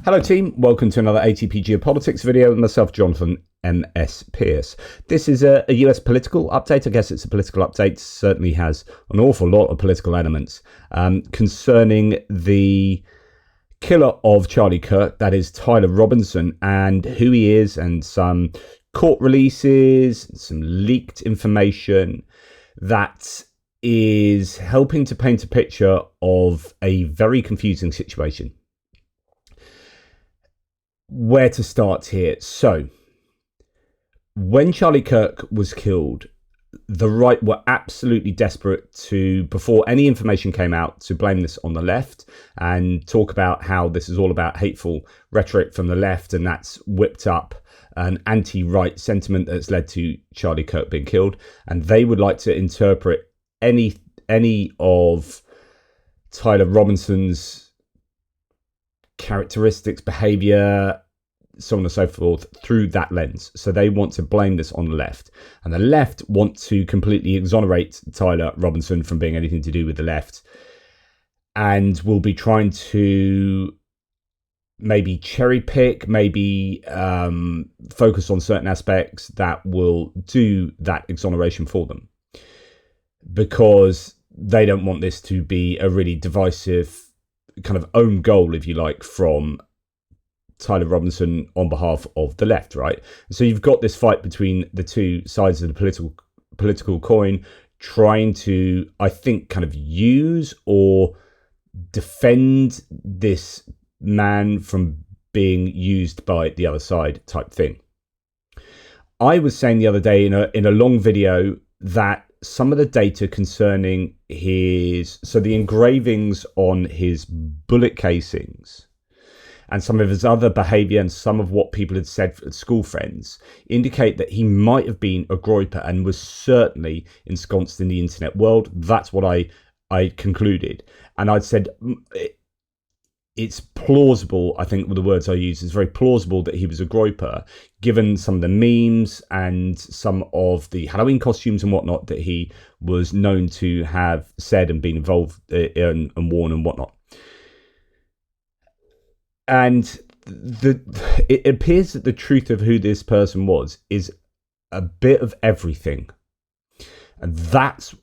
Hello team, welcome to another ATP Geopolitics video with myself, Jonathan M.S. Pierce. This is a US political update. I guess it's a political update. Certainly has an awful lot of political elements concerning the killer of Charlie Kirk, that is Tyler Robinson, and who he is, and some court releases, some leaked information that is helping to paint a picture of a very confusing situation. Where to start here? So, when Charlie Kirk was killed, the right were absolutely desperate to, before any information came out, to blame this on the left and talk about how this is all about hateful rhetoric from the left, and that's whipped up an anti-right sentiment that's led to Charlie Kirk being killed. And they would like to interpret any of Tyler Robinson's characteristics, behavior, so on and so forth, through that lens. So they want to blame this on the left, and the left want to completely exonerate Tyler Robinson from being anything to do with the left, and will be trying to maybe cherry pick, maybe focus on certain aspects that will do that exoneration for them, because they don't want this to be a really divisive kind of own goal, if you like, from Tyler Robinson on behalf of the left, right? So you've got this fight between the two sides of the political coin, trying to, I think, kind of use or defend this man from being used by the other side type thing. I was saying the other day in a long video that some of the data concerning the engravings on his bullet casings and some of his other behavior and some of what people had said at school friends indicate that he might have been a groyper and was certainly ensconced in the internet world. That's what I concluded. And I'd said it's plausible, I think, with the words I use, it's very plausible that he was a groyper, given some of the memes and some of the Halloween costumes and whatnot that he was known to have said and been involved in and worn and whatnot. And it appears that the truth of who this person was is a bit of everything. And that's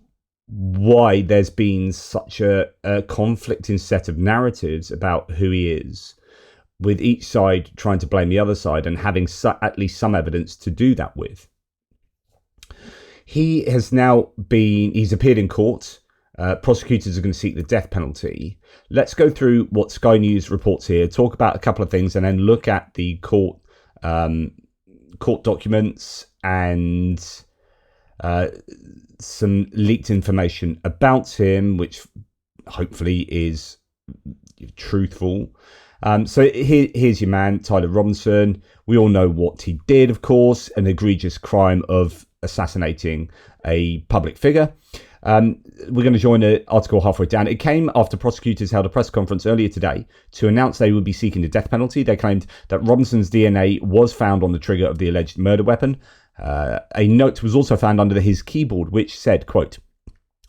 why there's been such a conflicting set of narratives about who he is, with each side trying to blame the other side and having at least some evidence to do that with. He's appeared in court. Prosecutors are going to seek the death penalty. Let's go through what Sky News reports here, talk about a couple of things, and then look at the court documents and some leaked information about him, which hopefully is truthful. So here's your man, Tyler Robinson. We all know what he did, of course, an egregious crime of assassinating a public figure. We're going to join the article halfway down. It came after prosecutors held a press conference earlier today to announce they would be seeking the death penalty. They claimed that Robinson's DNA was found on the trigger of the alleged murder weapon. A note was also found under his keyboard which said, quote,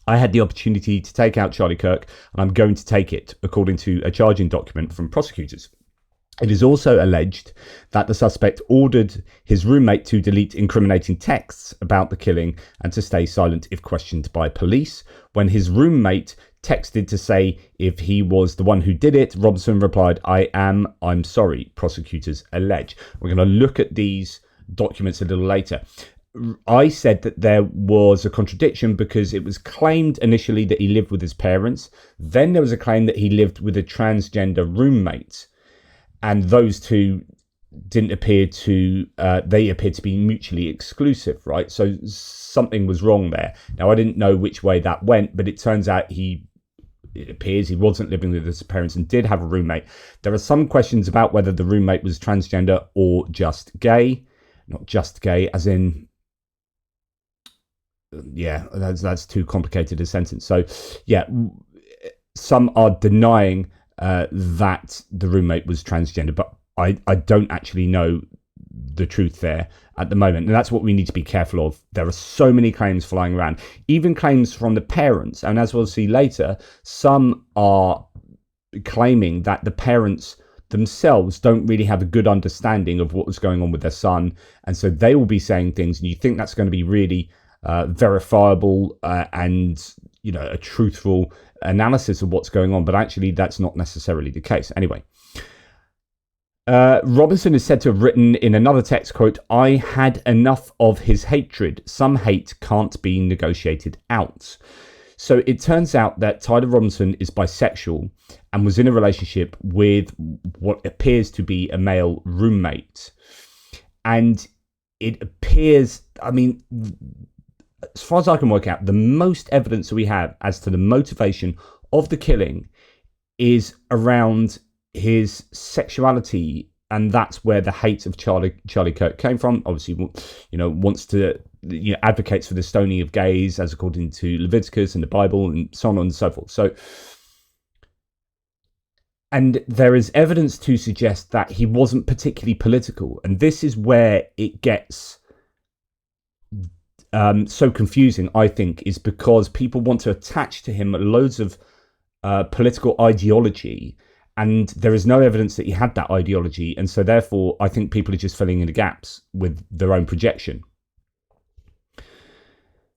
"I had the opportunity to take out Charlie Kirk and I'm going to take it," according to a charging document from prosecutors. It is also alleged that the suspect ordered his roommate to delete incriminating texts about the killing and to stay silent if questioned by police. When his roommate texted to say if he was the one who did it, Robinson replied, I'm sorry," prosecutors allege. We're going to look at these documents a little later. I said that there was a contradiction because it was claimed initially that he lived with his parents. Then there was a claim that he lived with a transgender roommate. And those two didn't appear to, they appeared to be mutually exclusive, right? So something was wrong there. Now, I didn't know which way that went, but it turns out it appears he wasn't living with his parents and did have a roommate. There are some questions about whether the roommate was transgender or just gay. Not just gay, as in, yeah, that's too complicated a sentence. So, yeah, some are denying that the roommate was transgender, but I don't actually know the truth there at the moment, and that's what we need to be careful of. There are so many claims flying around, even claims from the parents, and as we'll see later, some are claiming that the parents themselves don't really have a good understanding of what was going on with their son, and so they will be saying things, and you think that's going to be really verifiable and a truthful analysis of what's going on, but actually that's not necessarily the case. Anyway, Robinson is said to have written in another text, quote, "I had enough of his hatred. Some hate can't be negotiated out." So it turns out that Tyler Robinson is bisexual and was in a relationship with what appears to be a male roommate. And it appears, I mean, as far as I can work out, the most evidence that we have as to the motivation of the killing is around his sexuality, and that's where the hate of Charlie Kirk came from. Obviously, wants to, advocates for the stoning of gays, as according to Leviticus and the Bible, and so on and so forth. So, and there is evidence to suggest that he wasn't particularly political, and this is where it gets so confusing, I think, is because people want to attach to him loads of political ideology, and there is no evidence that he had that ideology, and so therefore I think people are just filling in the gaps with their own projection.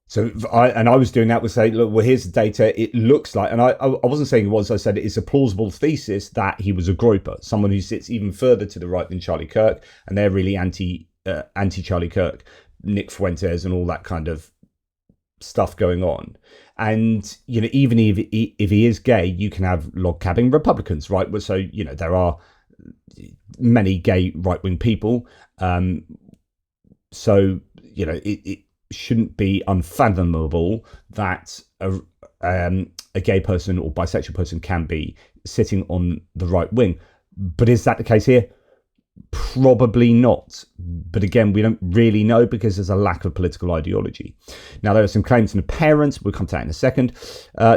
So I was doing that with saying, look, well, here's the data. It looks like, and I wasn't saying it was, I said it's a plausible thesis that he was a groyper, someone who sits even further to the right than Charlie Kirk, and they're really anti Charlie Kirk, Nick Fuentes and all that kind of stuff going on. And even if he is gay, you can have log cabin Republicans, right? So there are many gay right-wing people, so it shouldn't be unfathomable that a gay person or bisexual person can be sitting on the right wing. But is that the case here? Probably not. But again, we don't really know because there's a lack of political ideology. Now, there are some claims from the parents. We'll come to that in a second.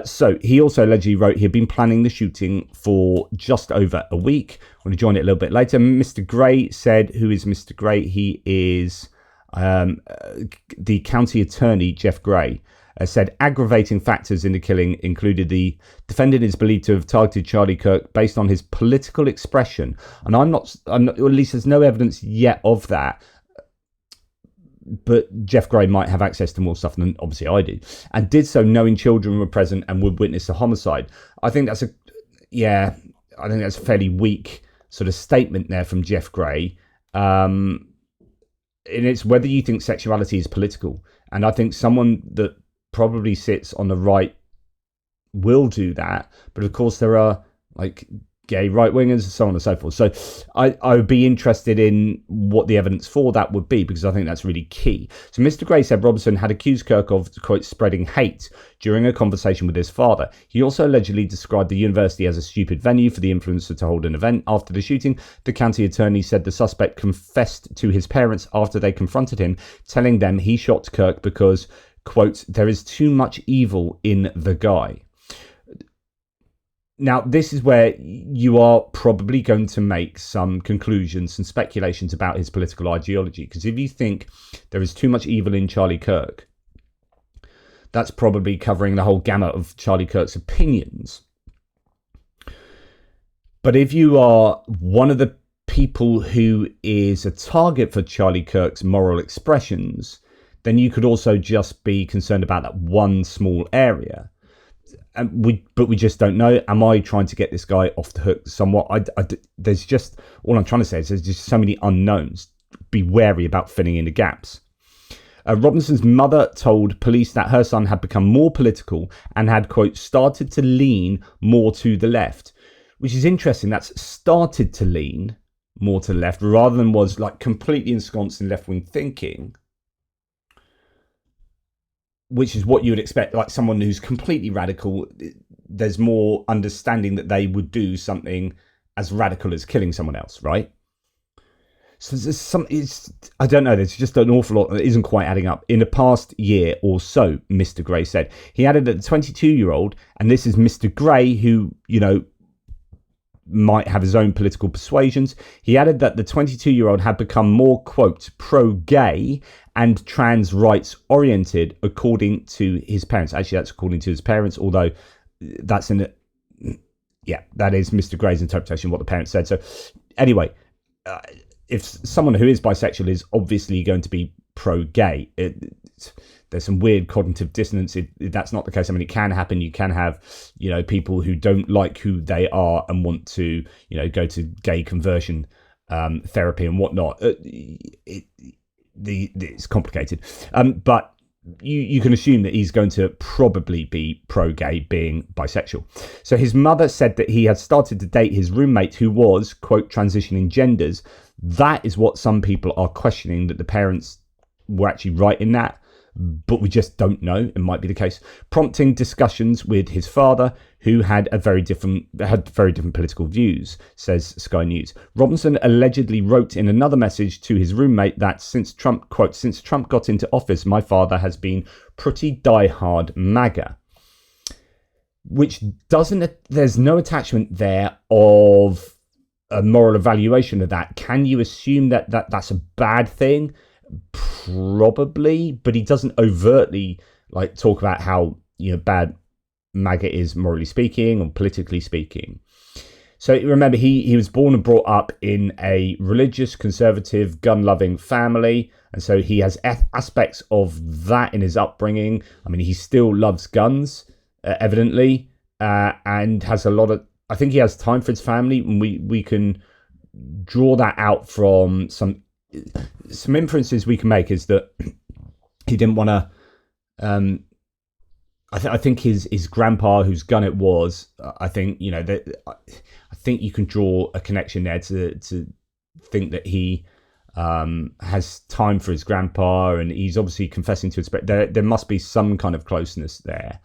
So he also allegedly wrote he had been planning the shooting for just over a week. I'm going to join it a little bit later. Mr. Gray said, who is Mr. Gray? He is the county attorney, Jeff Gray. Said aggravating factors in the killing included the defendant is believed to have targeted Charlie Kirk based on his political expression, and I'm not, or at least there's no evidence yet of that. But Jeff Gray might have access to more stuff than obviously I do, and did so knowing children were present and would witness a homicide. I think that's a fairly weak sort of statement there from Jeff Gray. And it's whether you think sexuality is political, and I think someone that probably sits on the right will do that, but of course there are like gay right-wingers and so on and so forth. So I would be interested in what the evidence for that would be, because I think that's really key. So Mr. Gray said Robinson had accused Kirk of, quote, spreading hate during a conversation with his father. He also allegedly described the university as a stupid venue for the influencer to hold an event. After the shooting, the county attorney said the suspect confessed to his parents after they confronted him, telling them he shot Kirk because, quote, there is too much evil in the guy. Now, this is where you are probably going to make some conclusions and speculations about his political ideology, because if you think there is too much evil in Charlie Kirk, that's probably covering the whole gamut of Charlie Kirk's opinions. But if you are one of the people who is a target for Charlie Kirk's moral expressions, then you could also just be concerned about that one small area. But we just don't know. Am I trying to get this guy off the hook somewhat? There's just, all I'm trying to say is there's just so many unknowns. Be wary about filling in the gaps. Robinson's mother told police that her son had become more political and had, quote, started to lean more to the left, which is interesting. That's started to lean more to the left rather than was like completely ensconced in left-wing thinking, which is what you would expect, like someone who's completely radical. There's more understanding that they would do something as radical as killing someone else, right? So there's I don't know, there's just an awful lot that isn't quite adding up. In the past year or so, Mr. Gray said. He added that the 22-year-old, and this is Mr. Gray, who, might have his own political persuasions. He added that the 22-year-old had become more, quote, pro-gay and trans rights oriented, according to his parents. Actually, that's according to his parents, although that's Yeah, that is Mr. Gray's interpretation of what the parents said. So anyway, if someone who is bisexual is obviously going to be pro-gay, there's some weird cognitive dissonance if that's not the case. I mean, it can happen. You can have, people who don't like who they are and want to, go to gay conversion therapy and whatnot. It's complicated. But you can assume that he's going to probably be pro-gay, being bisexual. So his mother said that he had started to date his roommate who was, quote, transitioning genders. That is what some people are questioning, that the parents were actually right in that, but we just don't know. It might be the case, prompting discussions with his father, who had very different political views, says Sky News. Robinson allegedly wrote in another message to his roommate that since Trump got into office, my father has been pretty diehard MAGA, which there's no attachment there of a moral evaluation of that. Can you assume that that's a bad thing? Probably, but he doesn't overtly talk about how bad MAGA is morally speaking or politically speaking. So remember, he was born and brought up in a religious, conservative, gun-loving family, and so he has aspects of that in his upbringing. I mean, he still loves guns, evidently, and has a lot of. I think he has time for his family, and we can draw that out from some inferences we can make. Is that he didn't want to. I think his grandpa, whose gun it was, I think I think you can draw a connection there to think that he has time for his grandpa, and he's obviously confessing to it. There must be some kind of closeness there.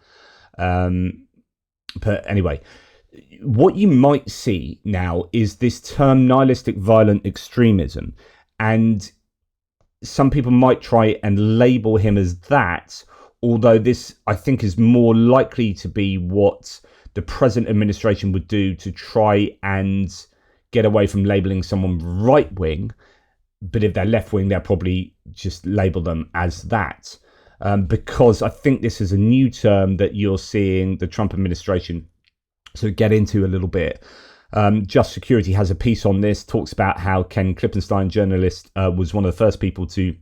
But anyway, what you might see now is this term nihilistic violent extremism, and some people might try and label him as that, although this, I think, is more likely to be what the present administration would do to try and get away from labeling someone right-wing. But if they're left-wing, they'll probably just label them as that. Because I think this is a new term that you're seeing the Trump administration get into a little bit. Just Security has a piece on this, talks about how Ken Klippenstein, journalist, was one of the first people to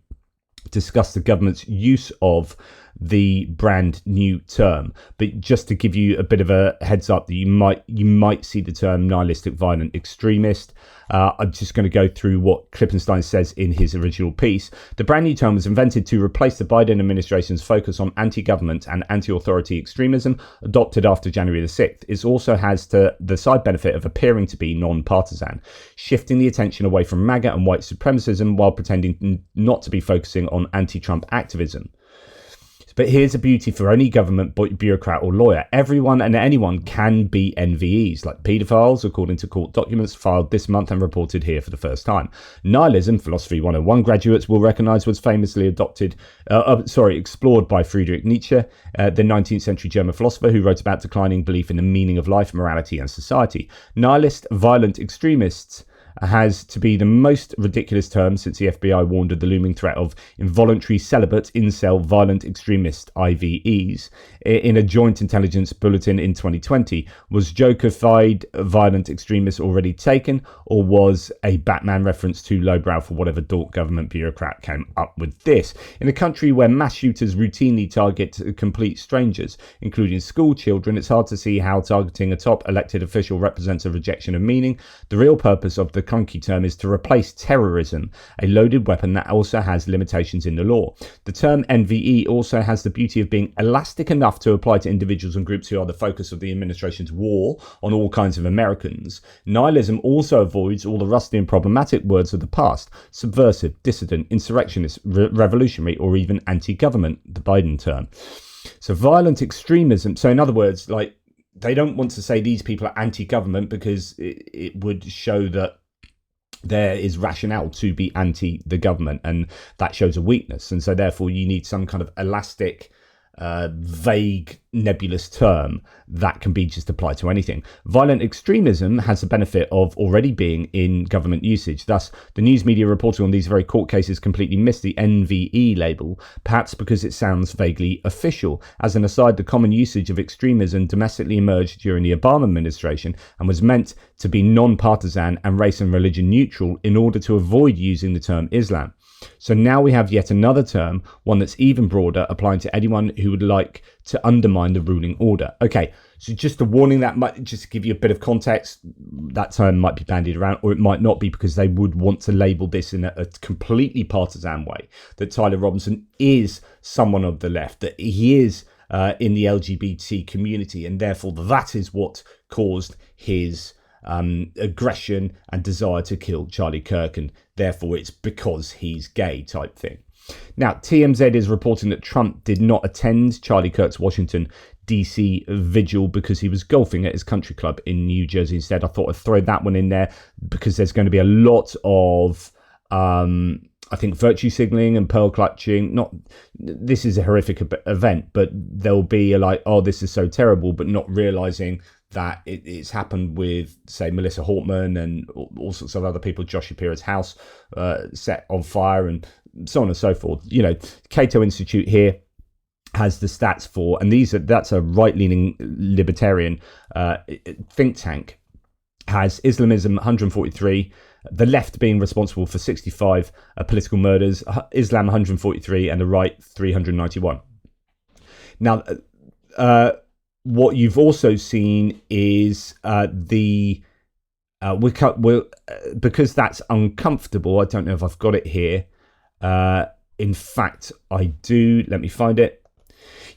discuss the government's use of the brand new term. But just to give you a bit of a heads up that you might see the term nihilistic violent extremist. I'm just going to go through what Klippenstein says in his original piece. The brand new term was invented to replace the Biden administration's focus on anti-government and anti-authority extremism adopted after January the 6th. It also has the side benefit of appearing to be non-partisan, shifting the attention away from MAGA and white supremacism while pretending not to be focusing on anti-Trump activism. But here's a beauty for any government bureaucrat or lawyer. Everyone and anyone can be NVEs, like paedophiles, according to court documents filed this month and reported here for the first time. Nihilism, Philosophy 101 graduates will recognise, was famously explored by Friedrich Nietzsche, the 19th century German philosopher who wrote about declining belief in the meaning of life, morality and society. Nihilist violent extremists has to be the most ridiculous term since the FBI warned of the looming threat of involuntary celibate, incel, violent extremist IVEs in a joint intelligence bulletin in 2020. Was Joker-fied violent extremists already taken, or was a Batman reference too lowbrow for whatever dork government bureaucrat came up with this? In a country where mass shooters routinely target complete strangers, including school children, it's hard to see how targeting a top elected official represents a rejection of meaning. The real purpose of the clunky term is to replace terrorism, a loaded weapon that also has limitations in the law. The term NVE also has the beauty of being elastic enough to apply to individuals and groups who are the focus of the administration's war on all kinds of Americans. Nihilism also avoids all the rusty and problematic words of the past: subversive, dissident, insurrectionist, revolutionary, or even anti-government, the Biden term. So violent extremism, so in other words, they don't want to say these people are anti-government because it would show that there is rationale to be anti the government, and that shows a weakness. And so therefore you need some kind of elastic vague, nebulous term that can be just applied to anything. Violent extremism has the benefit of already being in government usage. Thus, the news media reporting on these very court cases completely missed the NVE label, perhaps because it sounds vaguely official. As an aside, the common usage of extremism domestically emerged during the Obama administration and was meant to be non-partisan and race and religion neutral in order to avoid using the term Islam. So now we have yet another term, one that's even broader, applying to anyone who would like to undermine the ruling order. Okay, so just a warning, that might just to give you a bit of context, that term might be bandied around, or it might not be, because they would want to label this in a completely partisan way, that Tyler Robinson is someone of the left, that he is in the LGBT community, and therefore that is what caused his aggression and desire to kill Charlie Kirk, and therefore it's because he's gay type thing. Now, TMZ is reporting that Trump did not attend Charlie Kirk's Washington DC vigil because he was golfing at his country club in New Jersey instead. I thought I'd throw that one in there because there's going to be a lot of I think virtue signaling and pearl clutching. Not, this is a horrific event, but there'll be like, oh, this is so terrible, but not realizing that it's happened with, say, Melissa Hortman and all sorts of other people. Josh Shapiro's house set on fire and so on and so forth. You know, Cato Institute here has the stats for, and that's a right-leaning libertarian think tank, has Islamism 143, the left being responsible for 65 political murders, Islam 143, and the right 391. Now, what you've also seen is because that's uncomfortable. I don't know if I've got it here. In fact, I do. Let me find it.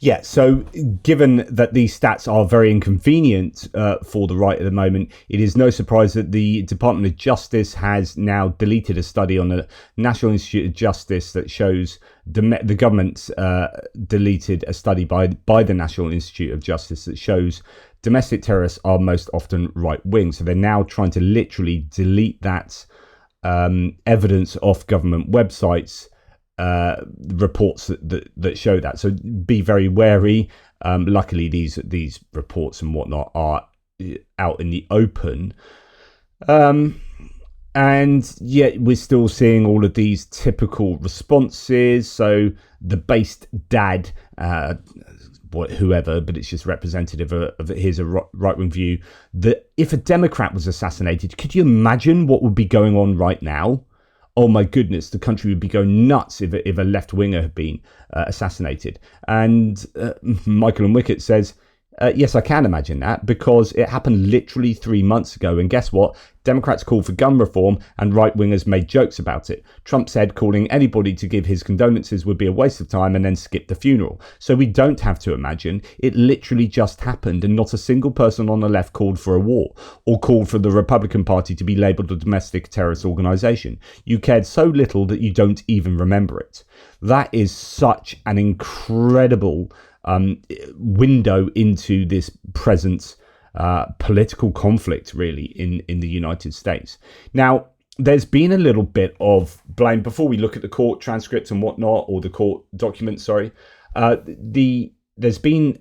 Yeah, so given that these stats are very inconvenient for the right at the moment, it is no surprise that the Department of Justice has now deleted a study on the National Institute of Justice that shows the government deleted a study by the National Institute of Justice that shows domestic terrorists are most often right-wing. So they're now trying to literally delete that evidence off government websites, reports that show that. So be very wary. Luckily, these reports and whatnot are out in the open. And yet we're still seeing all of these typical responses. So the based dad, whoever, but it's just representative of here's a right-wing view, that if a Democrat was assassinated, could you imagine what would be going on right now? Oh my goodness, the country would be going nuts if a left-winger had been assassinated. And Michael and Wickett says, yes, I can imagine that, because it happened literally 3 months ago. And guess what? Democrats called for gun reform and right-wingers made jokes about it. Trump said calling anybody to give his condolences would be a waste of time and then skip the funeral. So we don't have to imagine. It literally just happened, and not a single person on the left called for a war or called for the Republican Party to be labelled a domestic terrorist organisation. You cared so little that you don't even remember it. That is such an incredible window into this present political conflict, really, in the United States. Now, there's been a little bit of blame before we look at the court transcripts and whatnot, or the court documents. Sorry, there's been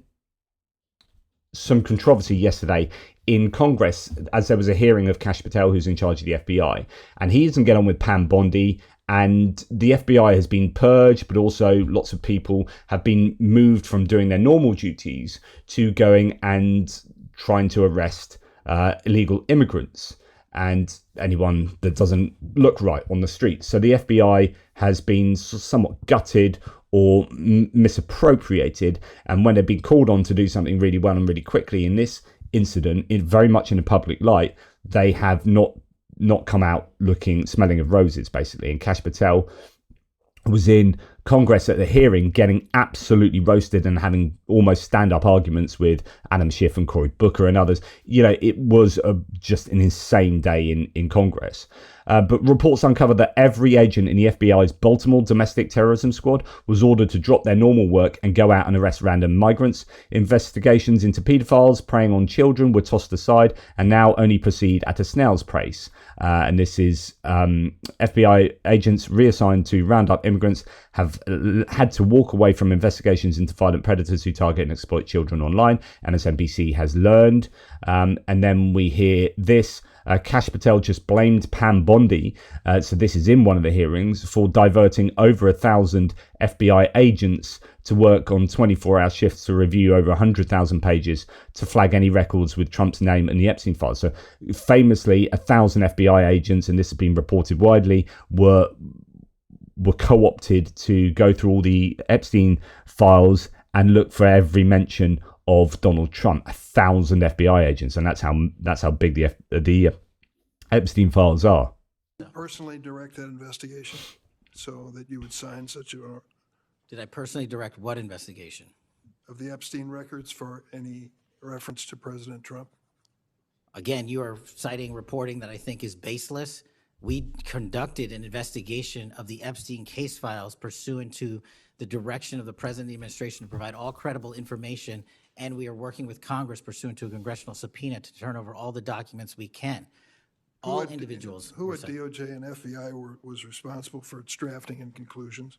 some controversy yesterday in Congress as there was a hearing of Kash Patel, who's in charge of the FBI, and he doesn't get on with Pam Bondi. And the FBI has been purged, but also lots of people have been moved from doing their normal duties to going and trying to arrest illegal immigrants and anyone that doesn't look right on the street. So the FBI has been somewhat gutted or misappropriated. And when they've been called on to do something really well and really quickly in this incident, very much in a public light, they have not come out smelling of roses, basically. And Kash Patel was in Congress at the hearing getting absolutely roasted and having almost stand-up arguments with Adam Schiff and Cory Booker and others. You know, it was just an insane day in Congress. But reports uncovered that every agent in the FBI's Baltimore domestic terrorism squad was ordered to drop their normal work and go out and arrest random migrants. Investigations into paedophiles preying on children were tossed aside and now only proceed at a snail's pace. And this is FBI agents reassigned to round up immigrants have have had to walk away from investigations into violent predators who target and exploit children online, MSNBC has learned. And then we hear this. Kash Patel just blamed Pam Bondi, so this is in one of the hearings, for diverting over 1,000 FBI agents to work on 24-hour shifts to review over 100,000 pages to flag any records with Trump's name and the Epstein files. So famously, 1,000 FBI agents, and this has been reported widely, were co-opted to go through all the Epstein files and look for every mention of Donald Trump. 1,000 FBI agents, and that's how big the Epstein files are. Personally direct that investigation so that you would sign such a... Did I personally direct what investigation? Of the Epstein records for any reference to President Trump? Again, you are citing reporting that I think is baseless. We conducted an investigation of the Epstein case files pursuant to the direction of the President of the administration to provide all credible information, and we are working with Congress pursuant to a congressional subpoena to turn over all the documents we can. All individuals. Who at DOJ and FBI was responsible for its drafting and conclusions?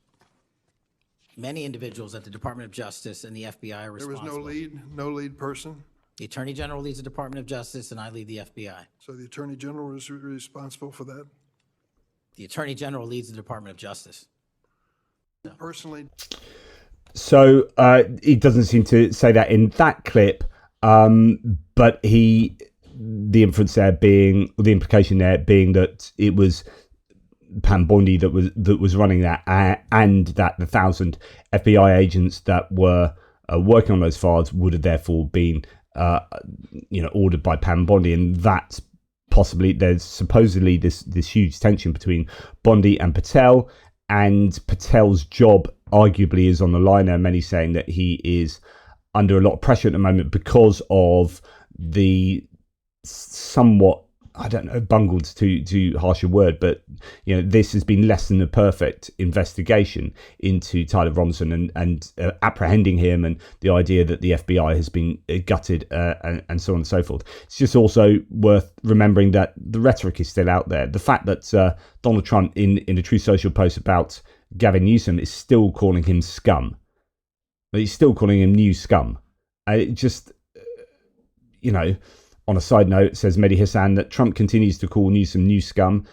Many individuals at the Department of Justice and the FBI are responsible. There was no lead person? The Attorney General leads the Department of Justice, and I lead the FBI. So the Attorney General was responsible for that? The Attorney General leads the Department of Justice. Personally. So he doesn't seem to say that in that clip, but the implication there being that it was Pam Bondi that was running that, and that the 1,000 FBI agents that were working on those files would have therefore been ordered by Pam Bondi, and that's possibly, there's supposedly this huge tension between Bondi and Patel, and Patel's job arguably is on the line. There are many saying that he is under a lot of pressure at the moment because of the somewhat, I don't know, bungled too harsh a word, but this has been less than a perfect investigation into Tyler Robinson and apprehending him, and the idea that the FBI has been gutted and so on and so forth. It's just also worth remembering that the rhetoric is still out there. The fact that Donald Trump in a Truth Social post about Gavin Newsom is still calling him scum. He's still calling him new scum. It just, on a side note, says Mehdi Hassan that Trump continues to call Newsom new scum,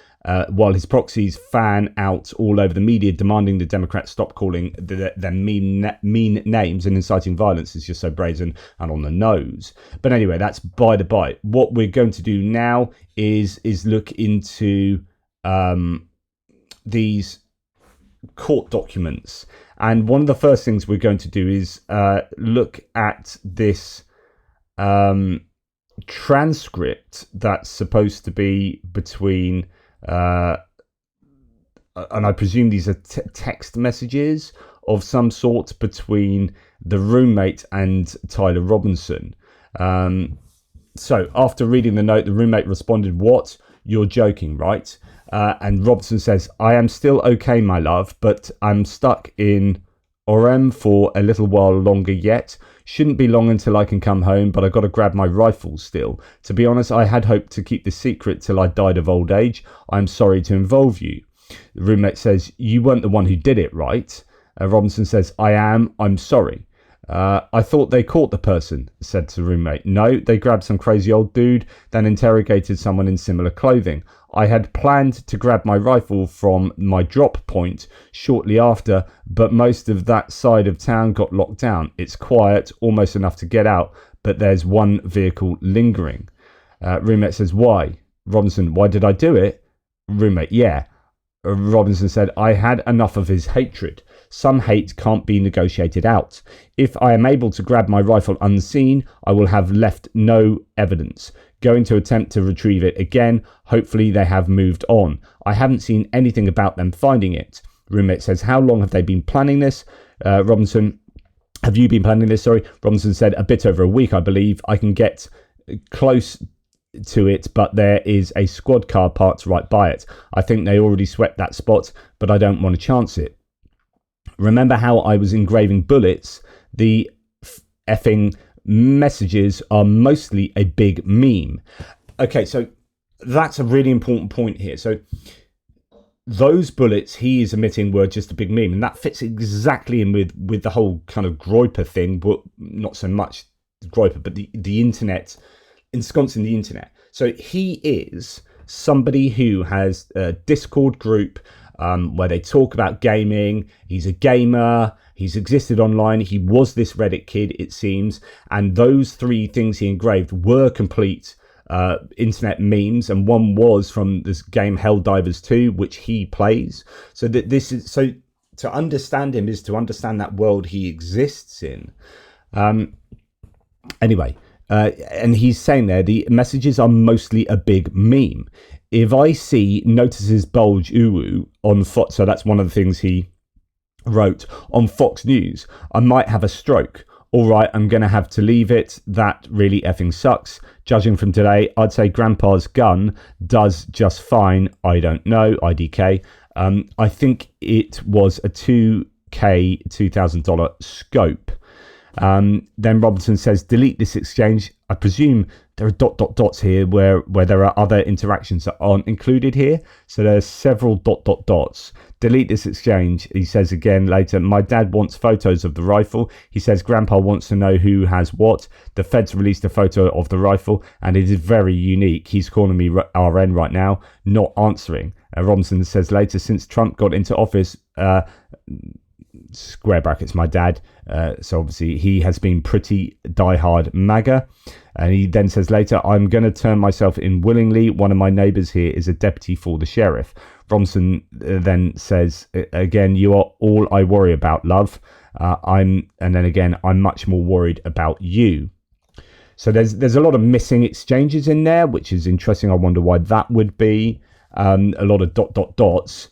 while his proxies fan out all over the media demanding the Democrats stop calling them mean names, and inciting violence is just so brazen and on the nose. But anyway, that's by the by. What we're going to do now is look into these court documents. And one of the first things we're going to do is look at this transcript that's supposed to be between and I presume these are text messages of some sort between the roommate and Tyler Robinson. So after reading the note, the roommate responded, "What? You're joking, right?" And Robinson says, "I am still okay, my love, but I'm stuck in Orem for a little while longer yet. Shouldn't be long until I can come home, but I got to grab my rifle still. To be honest, I had hoped to keep this secret till I died of old age. I'm sorry to involve you." The roommate says, "You weren't the one who did it, right?" Robinson says, "I am. I'm sorry." "I thought they caught the person," said the roommate. "No, they grabbed some crazy old dude, then interrogated someone in similar clothing. I had planned to grab my rifle from my drop point shortly after, but most of that side of town got locked down. It's quiet, almost enough to get out, but there's one vehicle lingering." Roommate says, "Why?" Robinson, "Why did I do it?" Roommate, "Yeah." Robinson said, "I had enough of his hatred. Some hate can't be negotiated out. If I am able to grab my rifle unseen, I will have left no evidence. Going to attempt to retrieve it again. Hopefully they have moved on. I haven't seen anything about them finding it." Roommate says, "How long have they been planning this?" Robinson, "Have you been planning this?" Sorry. Robinson said, "A bit over a week, I believe. I can get close to it, but there is a squad car parked right by it. I think they already swept that spot, but I don't want to chance it. Remember how I was engraving bullets? The effing messages are mostly a big meme." Okay, so that's a really important point here. So those bullets he is emitting were just a big meme, and that fits exactly in with the whole kind of Groyper thing, but not so much Groyper, but the internet, ensconcing the internet. So he is somebody who has a Discord group where they talk about gaming. He's a gamer. He's existed online. He was this Reddit kid, it seems. And those three things he engraved were complete internet memes. And one was from this game Helldivers 2, which he plays. So that this is so to understand him is to understand that world he exists in. Anyway. And he's saying there, the messages are mostly a big meme. If I see notices bulge uwu on Fox, so that's one of the things he wrote on Fox News, I might have a stroke. All right, I'm going to have to leave it. That really effing sucks. Judging from today, I'd say Grandpa's gun does just fine. I don't know, IDK. I think it was a $2,000 scope. Then Robinson says, delete this exchange. I presume there are dots here where there are other interactions that aren't included here. So there's several dots. Delete this exchange. He says again later, my dad wants photos of the rifle. He says Grandpa wants to know who has what. The feds released a photo of the rifle and it is very unique. He's calling me RN right now, not answering. Robinson says later, since Trump got into office, square brackets, my dad. So obviously he has been pretty diehard MAGA. And he then says later, I'm going to turn myself in willingly. One of my neighbours here is a deputy for the sheriff. Robinson then says, again, you are all I worry about, love. And then again, I'm much more worried about you. So there's a lot of missing exchanges in there, which is interesting. I wonder why that would be. A lot of dots.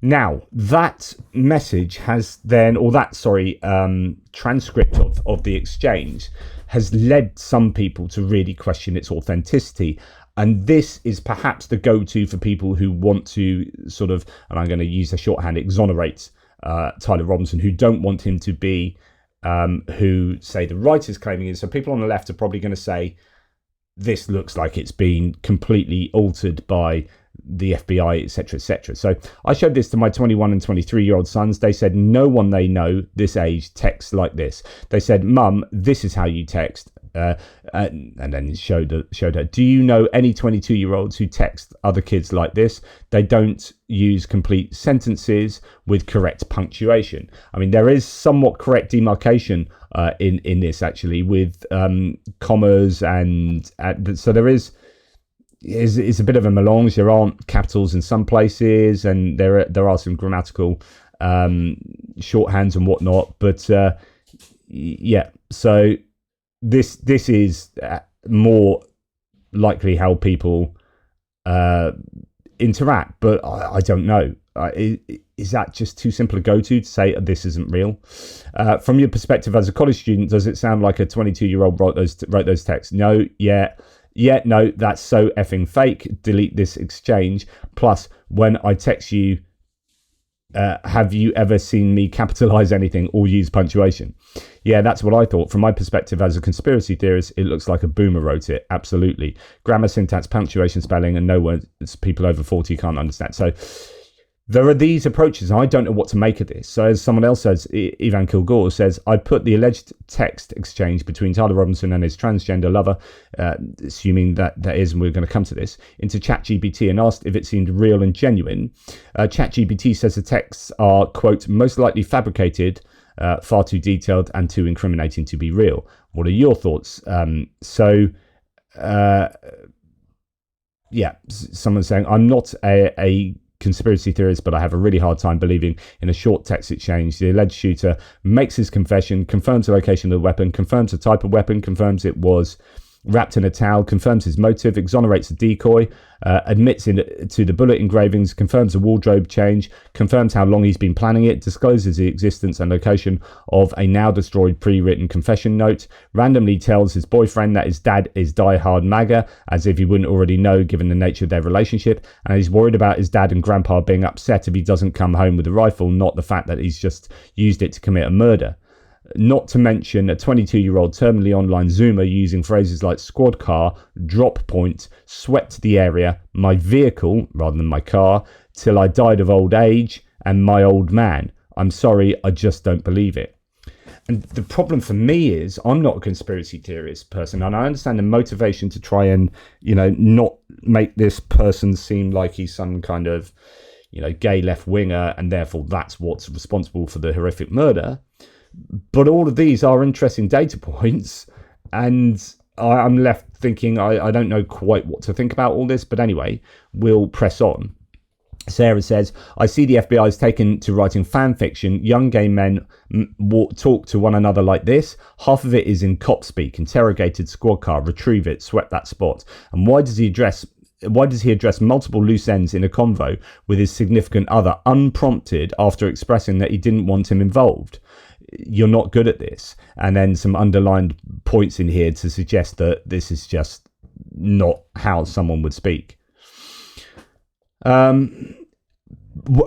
Now, that message has then, transcript of the exchange has led some people to really question its authenticity. And this is perhaps the go-to for people who want to sort of, and I'm going to use a shorthand, exonerate Tyler Robinson, who don't want him to be who, say, the right is claiming is. So people on the left are probably going to say, this looks like it's been completely altered by the FBI, etc., etc. So I showed this to my 21 and 23-year-old sons. They said no one they know this age texts like this. They said, Mum, this is how you text. And then showed her, do you know any 22-year-olds who text other kids like this? They don't use complete sentences with correct punctuation. I mean, there is somewhat correct demarcation in this, actually, with commas and so there is a bit of a melange. There aren't capitals in some places, and there are some grammatical shorthands and whatnot. But yeah, so this is more likely how people interact. But I don't know. Is that just too simple a go-to say this isn't real? From your perspective as a college student, does it sound like a 22-year-old wrote those texts? No, no, that's so effing fake. Delete this exchange. Plus, when I text you, have you ever seen me capitalize anything or use punctuation? Yeah, that's what I thought. From my perspective as a conspiracy theorist, it looks like a boomer wrote it. Absolutely. Grammar, syntax, punctuation, spelling, and no words people over 40 can't understand. So there are these approaches. I don't know what to make of this. So as someone else says, Ivan Kilgore says, I put the alleged text exchange between Tyler Robinson and his transgender lover, assuming that is, and we're going to come to this, into ChatGPT and asked if it seemed real and genuine. ChatGPT says the texts are, quote, most likely fabricated, far too detailed and too incriminating to be real. What are your thoughts? Yeah, someone's saying, I'm not a conspiracy theorist, but I have a really hard time believing in a short text exchange. The alleged shooter makes his confession, confirms the location of the weapon, confirms the type of weapon, confirms it was wrapped in a towel, confirms his motive, exonerates the decoy, admits to the bullet engravings, confirms a wardrobe change, confirms how long he's been planning it, discloses the existence and location of a now destroyed pre-written confession note, randomly tells his boyfriend that his dad is diehard MAGA, as if he wouldn't already know given the nature of their relationship, and he's worried about his dad and grandpa being upset if he doesn't come home with a rifle, not the fact that he's just used it to commit a murder. not to mention a 22-year-old terminally online Zoomer using phrases like squad car, drop point, swept the area, my vehicle, rather than my car, till I died of old age, and my old man. I'm sorry, I just don't believe it. And the problem for me is I'm not a conspiracy theorist person, and I understand the motivation to try and, not make this person seem like he's some kind of, gay left winger, and therefore that's what's responsible for the horrific murder. But all of these are interesting data points, and I'm left thinking I don't know quite what to think about all this. But anyway, we'll press on. Sarah says, I see the FBI is taken to writing fan fiction. Young gay men talk to one another like this. Half of it is in cop speak. Interrogated, squad car, retrieve it, swept that spot. And why does he address multiple loose ends in a convo with his significant other unprompted after expressing that he didn't want him involved? You're not good at this. And then some underlined points in here to suggest that this is just not how someone would speak. And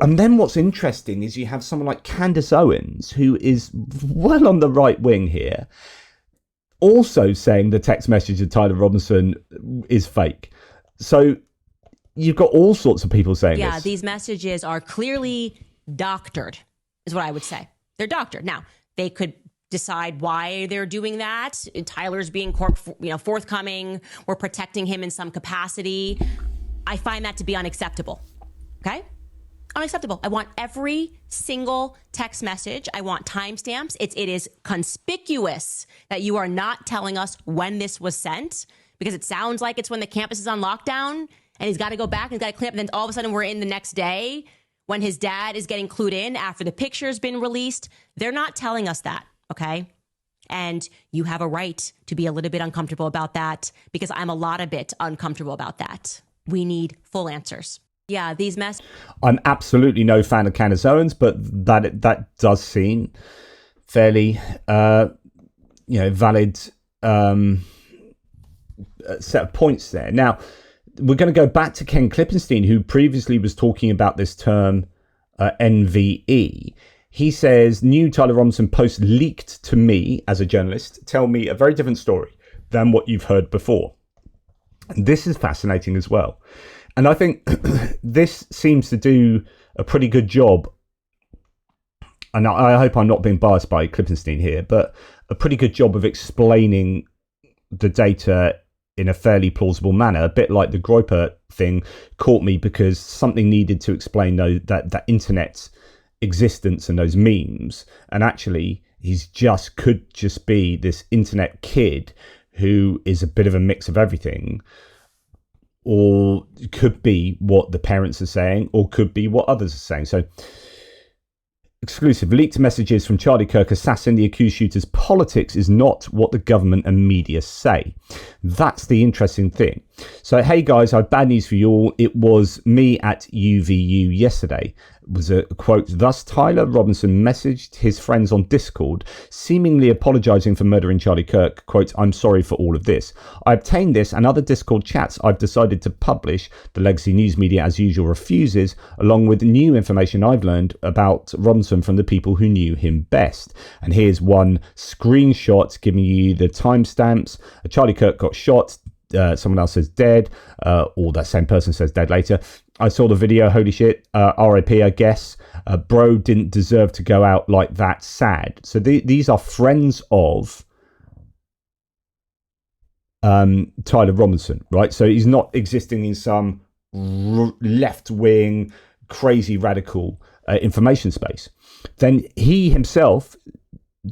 then what's interesting is you have someone like Candace Owens, who is well on the right wing here, also saying the text message of Tyler Robinson is fake. So you've got all sorts of people saying this. Yeah, these messages are clearly doctored, is what I would say. They're doctored. Now, they could decide why they're doing that. Tyler's being forthcoming. We're protecting him in some capacity. I find that to be unacceptable. Okay? Unacceptable. I want every single text message. I want timestamps. It is conspicuous that you are not telling us when this was sent, because it sounds like it's when the campus is on lockdown and he's got to go back and he's got to clean up. And then all of a sudden we're in the next day when his dad is getting clued in after the picture's been released. They're not telling us that. Okay? And you have a right to be a little bit uncomfortable about that, because I'm a lot of bit uncomfortable about that. We need full answers. Yeah, these messages. I'm absolutely no fan of Candace Owens, but that does seem fairly, valid set of points there. Now, we're going to go back to Ken Klippenstein, who previously was talking about this term NVE. He says, new Tyler Robinson post leaked to me as a journalist tell me a very different story than what you've heard before. And this is fascinating as well. And I think this seems to do a pretty good job. And I hope I'm not being biased by Klippenstein here, but a pretty good job of explaining the data in a fairly plausible manner. A bit like the Groyper thing caught me because something needed to explain that internet existence and those memes. And actually, could just be this internet kid who is a bit of a mix of everything, or could be what the parents are saying, or could be what others are saying. So, exclusive leaked messages from Charlie Kirk assassin, the accused shooter's politics is not what the government and media say. That's the interesting thing. So, hey guys, I have bad news for you all. It was me at UVU yesterday. Was a quote, thus Tyler Robinson messaged his friends on Discord, seemingly apologizing for murdering Charlie Kirk. Quote, I'm sorry for all of this. I obtained this and other Discord chats I've decided to publish. The legacy news media, as usual, refuses, along with new information I've learned about Robinson from the people who knew him best. And here's one screenshot giving you the timestamps. Charlie Kirk got shot. Someone else says dead, or that same person says dead later. I saw the video, holy shit, RIP, I guess. Bro didn't deserve to go out like that, sad. So these are friends of Tyler Robinson, right? So he's not existing in some left-wing, crazy radical information space. Then he himself,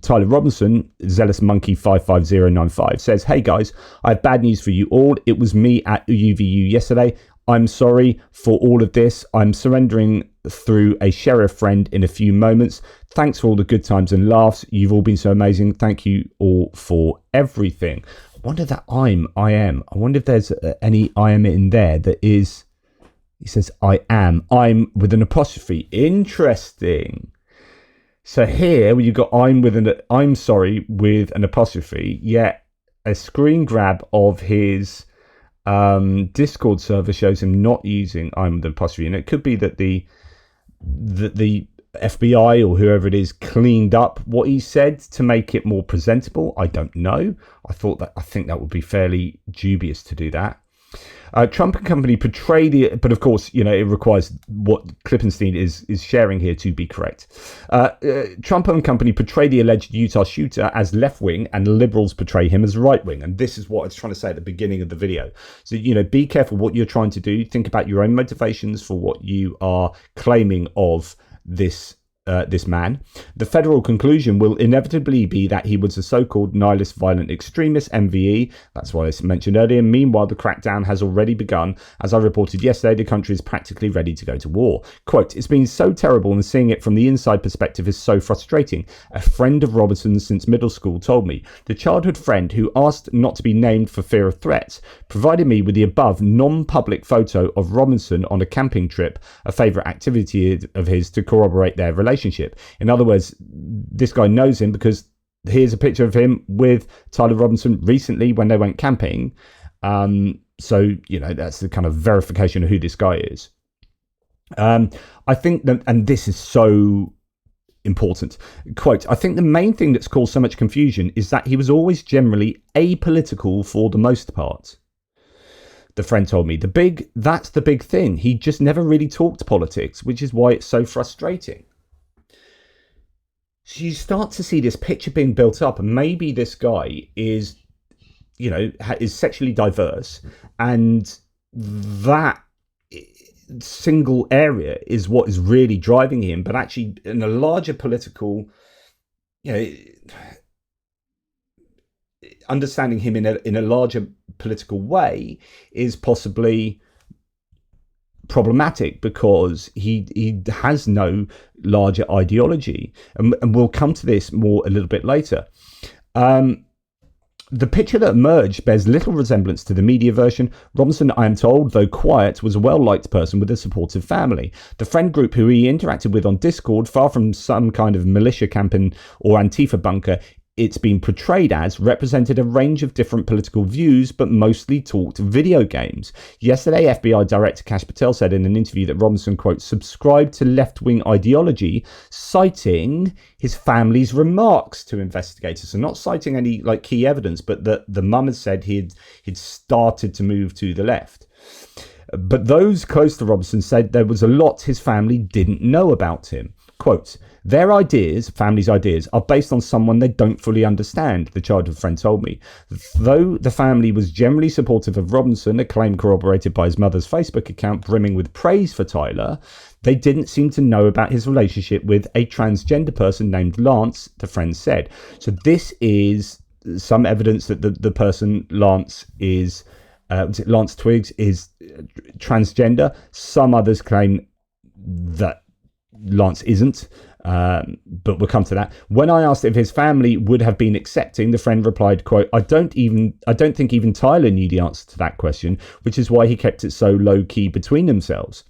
Tyler Robinson, Zealous Monkey 55095, says, hey guys, I have bad news for you all. It was me at UVU yesterday. I'm sorry for all of this. I'm surrendering through a sheriff friend in a few moments. Thanks for all the good times and laughs. You've all been so amazing. Thank you all for everything. I wonder that I am. I wonder if there's any I am in there that is, he says, I am. I'm with an apostrophe. Interesting. So here you've got I'm sorry with an apostrophe, yet a screen grab of his Discord server shows him not using I'm with an apostrophe. And it could be that the FBI or whoever it is cleaned up what he said to make it more presentable. I don't know. I think that would be fairly dubious to do that. Trump and company portray but of course, it requires what Klippenstein is sharing here to be correct. Trump and company portray the alleged Utah shooter as left-wing, and liberals portray him as right-wing. And this is what I was trying to say at the beginning of the video. So, be careful what you're trying to do. Think about your own motivations for what you are claiming of this man. The federal conclusion will inevitably be that he was a so-called nihilist violent extremist, MVE. That's what I mentioned earlier. Meanwhile, the crackdown has already begun. As I reported yesterday, the country is practically ready to go to war. Quote, it's been so terrible, and seeing it from the inside perspective is so frustrating. A friend of Robinson's since middle school told me. The childhood friend, who asked not to be named for fear of threats, provided me with the above non-public photo of Robinson on a camping trip, a favourite activity of his, to corroborate their relationship. In other words, this guy knows him because here's a picture of him with Tyler Robinson recently when they went camping. So, that's the kind of verification of who this guy is. I think that, and this is so important, quote, I think the main thing that's caused so much confusion is that he was always generally apolitical for the most part. The friend told me, that's the big thing. He just never really talked politics, which is why it's so frustrating. So you start to see this picture being built up, and maybe this guy is, is sexually diverse, and that single area is what is really driving him. But actually, in a larger political, understanding him in a larger political way is possibly problematic, because he has no larger ideology, and we'll come to this more a little bit later. The picture that emerged bears little resemblance to the media version. Robinson, I am told, though quiet, was a well-liked person with a supportive family. The friend group who he interacted with on Discord, far from some kind of militia campaign or Antifa bunker, it's been portrayed as, represented a range of different political views, but mostly talked video games. Yesterday, FBI Director Kash Patel said in an interview that Robinson, quote, subscribed to left-wing ideology, citing his family's remarks to investigators. So not citing any key evidence, but that the mum had said he'd started to move to the left. But those close to Robinson said there was a lot his family didn't know about him. Quote, their ideas, family's ideas, are based on someone they don't fully understand, the childhood friend told me. Though the family was generally supportive of Robinson, a claim corroborated by his mother's Facebook account brimming with praise for Tyler, they didn't seem to know about his relationship with a transgender person named Lance, the friend said. So this is some evidence that the person Lance is, Lance Twiggs, is transgender. Some others claim that Lance isn't, but we'll come to that. When I asked if his family would have been accepting, the friend replied, quote, I don't think even Tyler knew the answer to that question, which is why he kept it so low key between themselves,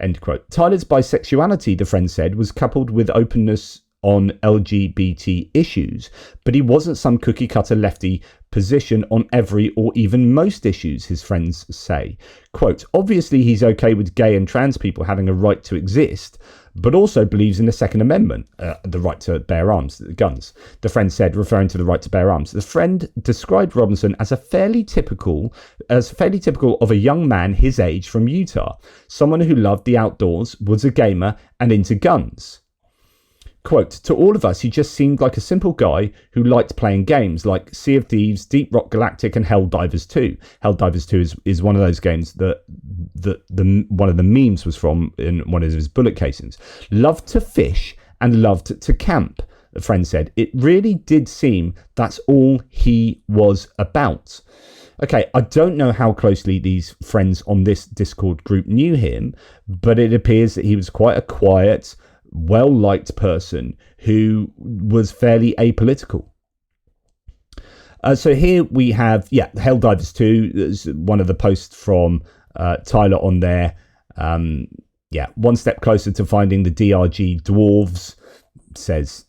end quote. Tyler's bisexuality, the friend said, was coupled with openness on LGBT issues, but he wasn't some cookie cutter lefty position on every or even most issues, his friends say. Quote, obviously he's okay with gay and trans people having a right to exist, but also believes in the Second Amendment, the right to bear arms, guns, the friend said, referring to the right to bear arms. The friend described Robinson as fairly typical of a young man his age from Utah, someone who loved the outdoors, was a gamer, and into guns. Quote, to all of us, he just seemed like a simple guy who liked playing games like Sea of Thieves, Deep Rock Galactic, and Helldivers 2. Helldivers 2 is one of those games that one of the memes was from in one of his bullet casings. Loved to fish and loved to camp, the friend said. It really did seem that's all he was about. Okay, I don't know how closely these friends on this Discord group knew him, but it appears that he was quite a quiet, well-liked person who was fairly apolitical. So here we have, Helldivers 2, is one of the posts from Tyler on there. One step closer to finding the DRG dwarves, says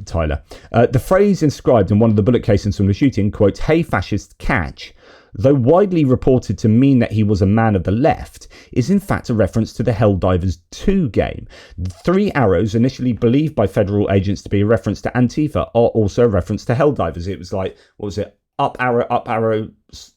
Tyler. The phrase inscribed in one of the bullet casings from the shooting, quote, hey fascist catch, though widely reported to mean that he was a man of the left, is in fact a reference to the Helldivers 2 game. The 3 arrows, initially believed by federal agents to be a reference to Antifa, are also a reference to Helldivers. It was like, what was it? Up arrow,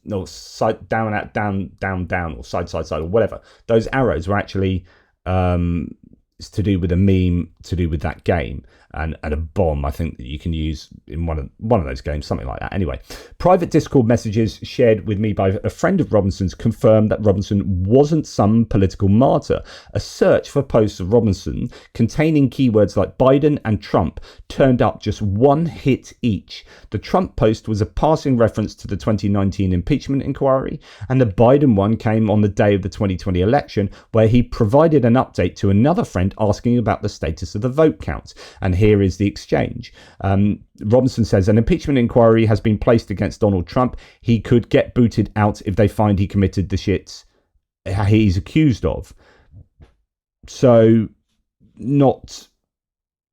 no, side, down, down, or side, or whatever. Those arrows were actually it's to do with a meme to do with that game, and a bomb, I think, that you can use in one of those games, something like that. Anyway, private Discord messages shared with me by a friend of Robinson's confirmed that Robinson wasn't some political martyr. A search for posts of Robinson containing keywords like Biden and Trump turned up just 1 hit each. The Trump post was a passing reference to the 2019 impeachment inquiry, and the Biden one came on the day of the 2020 election, where he provided an update to another friend asking about the status of the vote count. And here is the exchange. Robinson says, an impeachment inquiry has been placed against Donald Trump. He could get booted out if they find he committed the shits he's accused of. So not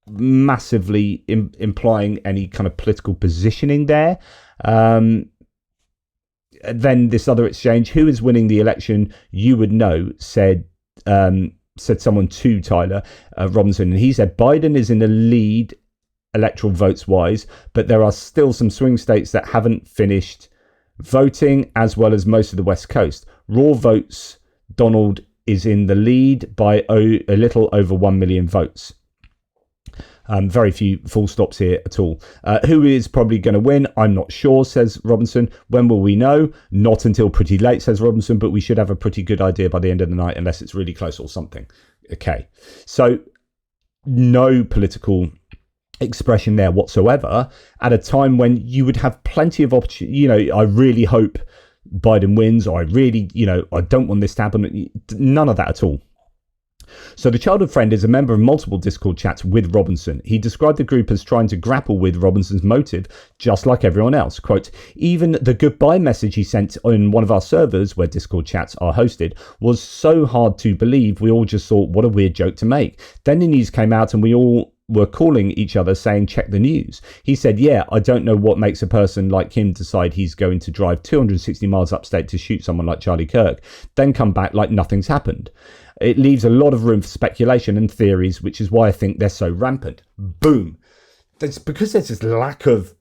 massively implying any kind of political positioning there. Then this other exchange, who is winning the election? You would know, said someone to Tyler Robinson, and he said Biden is in the lead electoral votes wise, but there are still some swing states that haven't finished voting, as well as most of the West Coast. Raw votes, Donald is in the lead by a little over 1 million votes. Very few full stops here at all. Who is probably going to win? I'm not sure, says Robinson. When will we know? Not until pretty late, says Robinson, but we should have a pretty good idea by the end of the night, unless it's really close or something. Okay, so no political expression there whatsoever at a time when you would have plenty of opportunity. I really hope Biden wins, or I really, I don't want this to happen. None of that at all. So the childhood friend is a member of multiple Discord chats with Robinson. He described the group as trying to grapple with Robinson's motive, just like everyone else. Quote, even the goodbye message he sent on one of our servers, where Discord chats are hosted, was so hard to believe, we all just thought, what a weird joke to make. Then the news came out and we all were calling each other saying, check the news. He said, yeah, I don't know what makes a person like him decide he's going to drive 260 miles upstate to shoot someone like Charlie Kirk, then come back like nothing's happened. It leaves a lot of room for speculation and theories, which is why I think they're so rampant. Boom. Because there's this lack of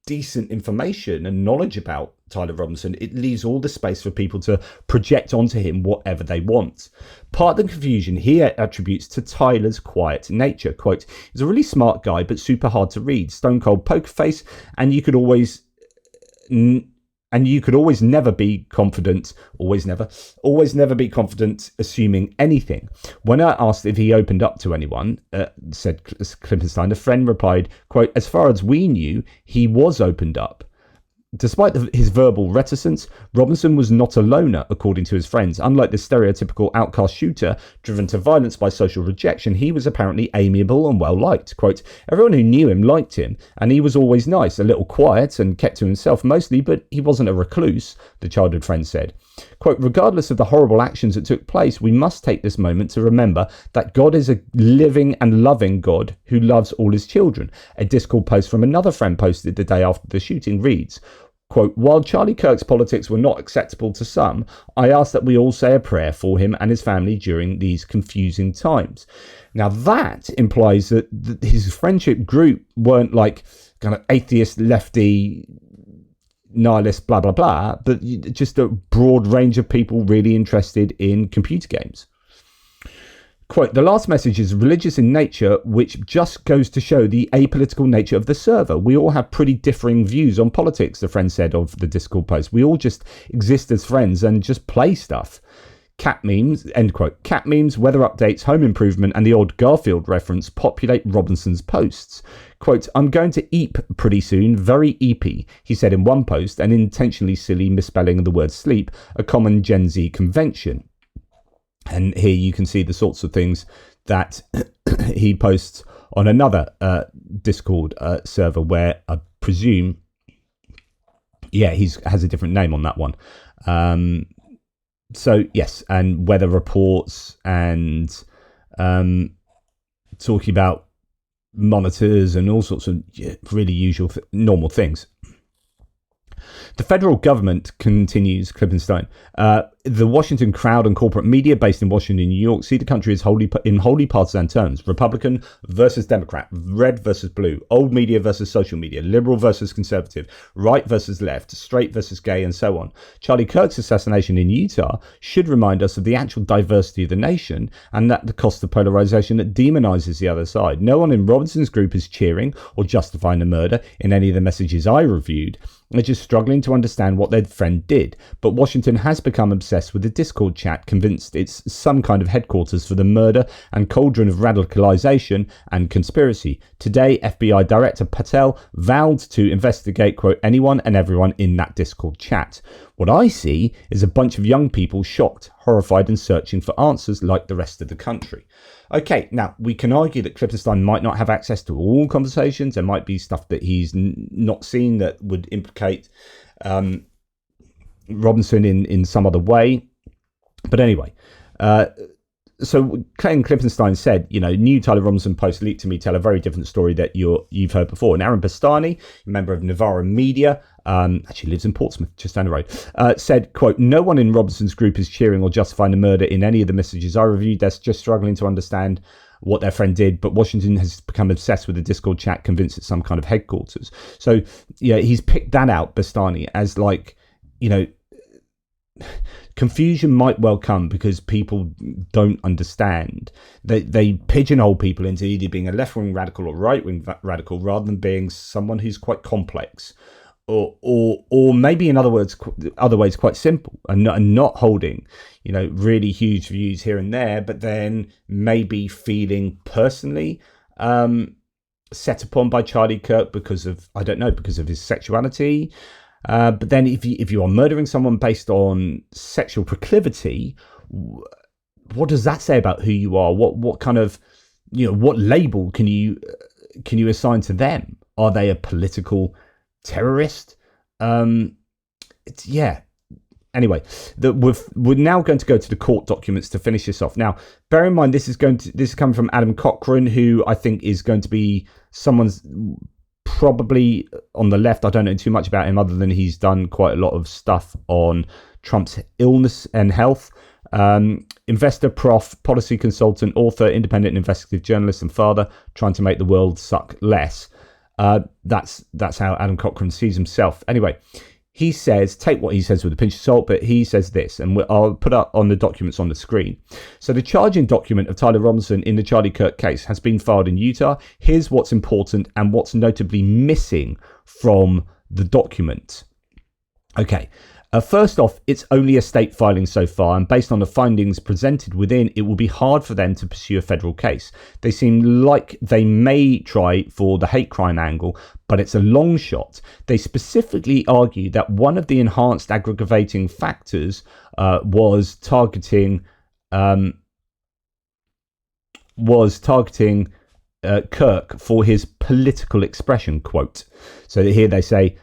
decent information and knowledge about Tyler Robinson, it leaves all the space for people to project onto him whatever they want. Part of the confusion he attributes to Tyler's quiet nature. Quote, he's a really smart guy, but super hard to read. Stone cold poker face, and you could always never be confident, always never be confident assuming anything. When I asked if he opened up to anyone, said Klippenstein, a friend replied, quote, as far as we knew, he was opened up. Despite his verbal reticence, Robinson was not a loner, according to his friends. Unlike the stereotypical outcast shooter driven to violence by social rejection, he was apparently amiable and well-liked. Quote, everyone who knew him liked him, and he was always nice, a little quiet and kept to himself mostly, but he wasn't a recluse, the childhood friend said. Quote, regardless of the horrible actions that took place, we must take this moment to remember that God is a living and loving God who loves all his children. A Discord post from another friend posted the day after the shooting reads, quote, while Charlie Kirk's politics were not acceptable to some, I ask that we all say a prayer for him and his family during these confusing times. Now that implies that his friendship group weren't like kind of atheist, lefty, nihilist, blah, blah, blah, but just a broad range of people really interested in computer games. Quote, the last message is religious in nature, which just goes to show the apolitical nature of the server. We all have pretty differing views on politics, the friend said of the Discord post. We all just exist as friends and just play stuff. Cat memes, end quote. Cat memes, weather updates, home improvement, and the odd Garfield reference populate Robinson's posts. Quote, I'm going to eep pretty soon, very eepy, he said in one post, an intentionally silly misspelling the word sleep, a common Gen Z convention. And here you can see the sorts of things that he posts on another Discord server where I presume, yeah, he has a different name on that one. So, yes, and weather reports and talking about monitors and all sorts of really usual, normal things. The federal government, continues Klippenstein, the Washington crowd and corporate media based in Washington, New York, see the country as in wholly partisan terms. Republican versus Democrat, red versus blue, old media versus social media, liberal versus conservative, right versus left, straight versus gay, and so on. Charlie Kirk's assassination in Utah should remind us of the actual diversity of the nation and that the cost of polarization that demonizes the other side. No one in Robinson's group is cheering or justifying the murder in any of the messages I reviewed. They're just struggling to understand what their friend did. But Washington has become obsessed with the Discord chat, convinced it's some kind of headquarters for the murder and cauldron of radicalization and conspiracy. Today, FBI Director Patel vowed to investigate, quote, anyone and everyone in that Discord chat. What I see is a bunch of young people shocked, horrified, and searching for answers like the rest of the country. Okay, now we can argue that Klippenstein might not have access to all conversations. There might be stuff that he's not seen that would implicate Robinson in some other way. But anyway, so Clayton Klippenstein said, new Tyler Robinson posts leaked to me tell a very different story that you've heard before. And Aaron Bastani, a member of Navarra Media, actually lives in Portsmouth, just down the road, said, quote, no one in Robinson's group is cheering or justifying the murder in any of the messages I reviewed. They're just struggling to understand what their friend did, but Washington has become obsessed with the Discord chat, convinced it's some kind of headquarters. So, yeah, he's picked that out, Bastani, as like, confusion might well come because people don't understand. They pigeonhole people into either being a left-wing radical or right-wing radical rather than being someone who's quite complex, or maybe in other ways quite simple and not holding really huge views here and there, but then maybe feeling personally set upon by Charlie Kirk because of his sexuality. But then if you are murdering someone based on sexual proclivity, what does that say about who you are? What kind of, what label can you assign to them? Are they a political terrorist? Anyway, we're now going to go to the court documents to finish this off. Now, bear in mind, this is coming from Adam Cochran, who I think is going to be someone's probably on the left. I don't know too much about him other than he's done quite a lot of stuff on Trump's illness and health. Investor, prof, policy consultant, author, independent investigative journalist, and father, trying to make the world suck less. That's how Adam Cochran sees himself. Anyway, he says, take what he says with a pinch of salt, but he says this, and I'll put up on the documents on the screen. So the charging document of Tyler Robinson in the Charlie Kirk case has been filed in Utah. Here's what's important and what's notably missing from the document. Okay. First off, it's only a state filing so far, and based on the findings presented within, it will be hard for them to pursue a federal case. They seem like they may try for the hate crime angle, but it's a long shot. They specifically argue that one of the enhanced aggravating factors was targeting Kirk for his political expression, quote. So here they say,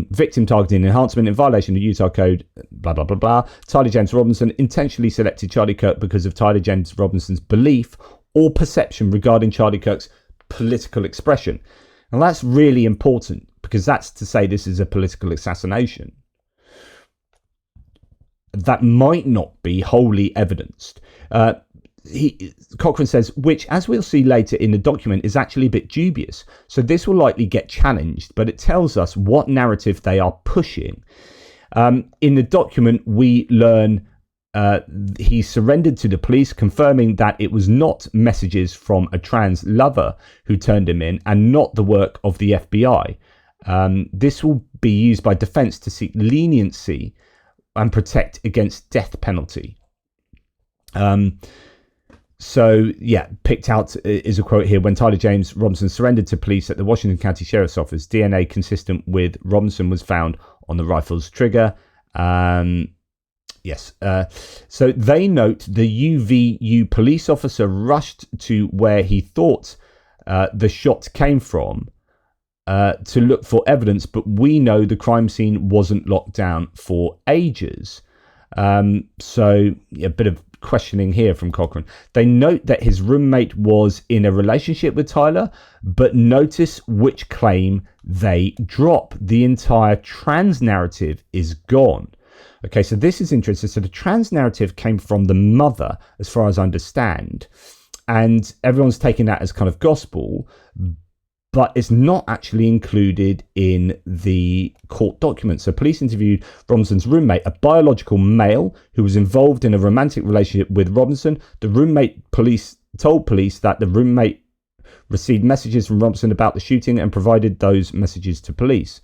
victim targeting enhancement in violation of Utah code, blah, blah, blah, blah. Tyler James Robinson intentionally selected Charlie Kirk because of Tyler James Robinson's belief or perception regarding Charlie Kirk's political expression. And that's really important because that's to say this is a political assassination. That might not be wholly evidenced. Cochran says, which, as we'll see later in the document, is actually a bit dubious. So this will likely get challenged, but it tells us what narrative they are pushing. In the document, we learn he surrendered to the police, confirming that it was not messages from a trans lover who turned him in and not the work of the FBI. This will be used by defense to seek leniency and protect against death penalty. So, yeah, picked out is a quote here. When Tyler James Robinson surrendered to police at the Washington County Sheriff's Office, DNA consistent with Robinson was found on the rifle's trigger. Yes. So they note the UVU police officer rushed to where he thought the shot came from to look for evidence, but we know the crime scene wasn't locked down for ages. So a bit of questioning here from Cochrane. They note that his roommate was in a relationship with Tyler, but notice which claim they drop. The entire trans narrative is gone. Okay, so this is interesting. So the trans narrative came from the mother, as far as I understand, and everyone's taking that as kind of gospel, but it's not actually included in the court documents. So police interviewed Robinson's roommate, a biological male who was involved in a romantic relationship with Robinson. The roommate told police that the roommate received messages from Robinson about the shooting and provided those messages to police.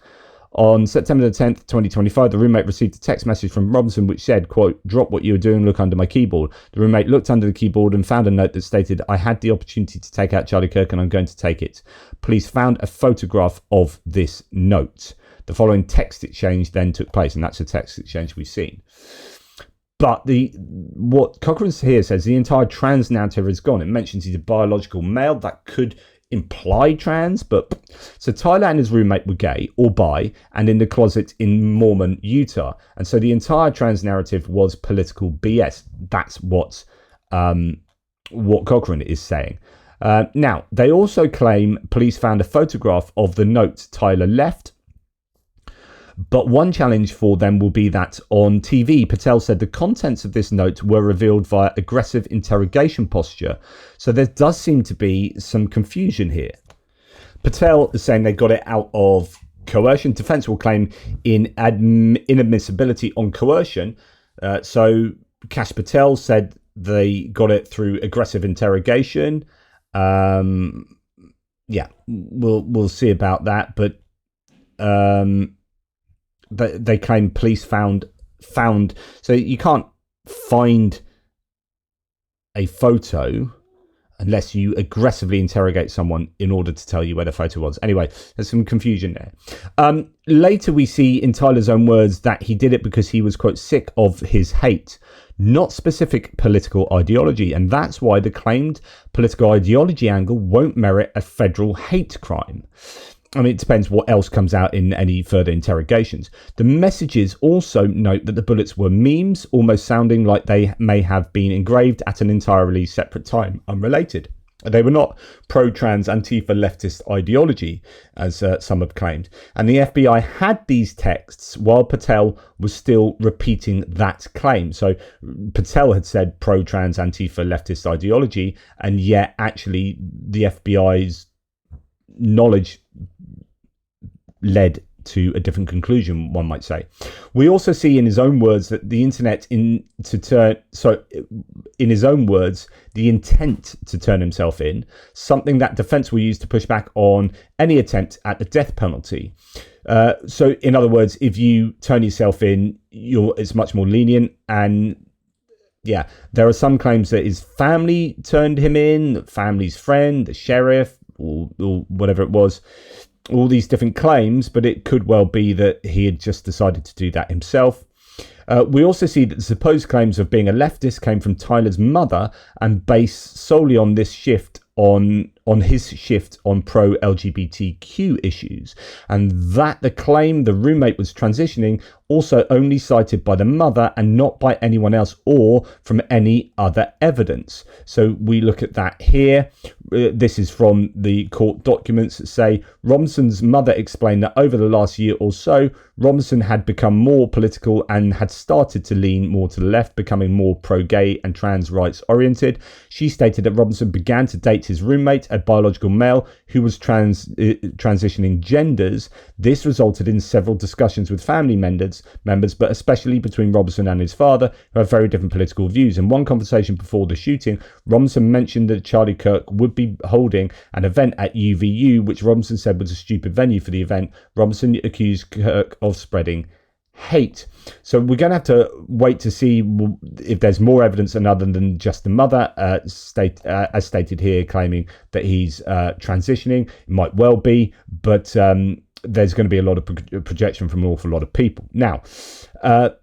On September the 10th, 2025, the roommate received a text message from Robinson which said, quote, "Drop what you were doing, look under my keyboard." The roommate looked under the keyboard and found a note that stated, "I had the opportunity to take out Charlie Kirk and I'm going to take it." Police found a photograph of this note. The following text exchange then took place, and that's a text exchange we've seen. But what Cochrane here says, the entire trans narrative is gone. It mentions he's a biological male. That could imply trans, but so Tyler and his roommate were gay or bi and in the closet in Mormon, Utah, and so the entire trans narrative was political BS. That's what Cochrane is saying. Now, they also claim police found a photograph of the note Tyler left. But one challenge for them will be that on TV, Patel said the contents of this note were revealed via aggressive interrogation posture. So there does seem to be some confusion here. Patel is saying they got it out of coercion. Defense will claim inadmissibility on coercion. So Kash Patel said they got it through aggressive interrogation. Yeah, we'll see about that. But they claim police found. So you can't find a photo unless you aggressively interrogate someone in order to tell you where the photo was. Anyway, there's some confusion there. Later we see in Tyler's own words that he did it because he was, quote, sick of his hate, not specific political ideology. And that's why the claimed political ideology angle won't merit a federal hate crime. I mean, it depends what else comes out in any further interrogations. The messages also note that the bullets were memes, almost sounding like they may have been engraved at an entirely separate time, unrelated. They were not pro-trans, Antifa, leftist ideology, as some have claimed. And the FBI had these texts while Patel was still repeating that claim. So Patel had said pro-trans, Antifa, leftist ideology, and yet actually the FBI's knowledge led to a different conclusion, one might say. We also see in his own words that the internet in his own words, the intent to turn himself in, something that defense will use to push back on any attempt at the death penalty. So in other words, if you turn yourself in, it's much more lenient. And yeah, there are some claims that his family turned him in, the family's friend, the sheriff, or whatever it was. All these different claims, but it could well be that he had just decided to do that himself. We also see that the supposed claims of being a leftist came from Tyler's mother and based solely on this shift on his shift on pro-LGBTQ issues, and that the claim the roommate was transitioning also only cited by the mother and not by anyone else or from any other evidence. So we look at that here. This is from the court documents that say Robinson's mother explained that over the last year or so, Robinson had become more political and had started to lean more to the left, becoming more pro-gay and trans rights oriented. She stated that Robinson began to date his roommate, a biological male who was transitioning genders. This resulted in several discussions with family members, but especially between Robinson and his father, who have very different political views. In one conversation before the shooting, Robinson mentioned that Charlie Kirk would be holding an event at UVU, which Robinson said was a stupid venue for the event. Robinson accused Kirk of spreading hate. So we're going to have to wait to see if there's more evidence other than just the mother as stated here, claiming that he's transitioning. It might well be, but there's going to be a lot of projection from an awful lot of people. Now,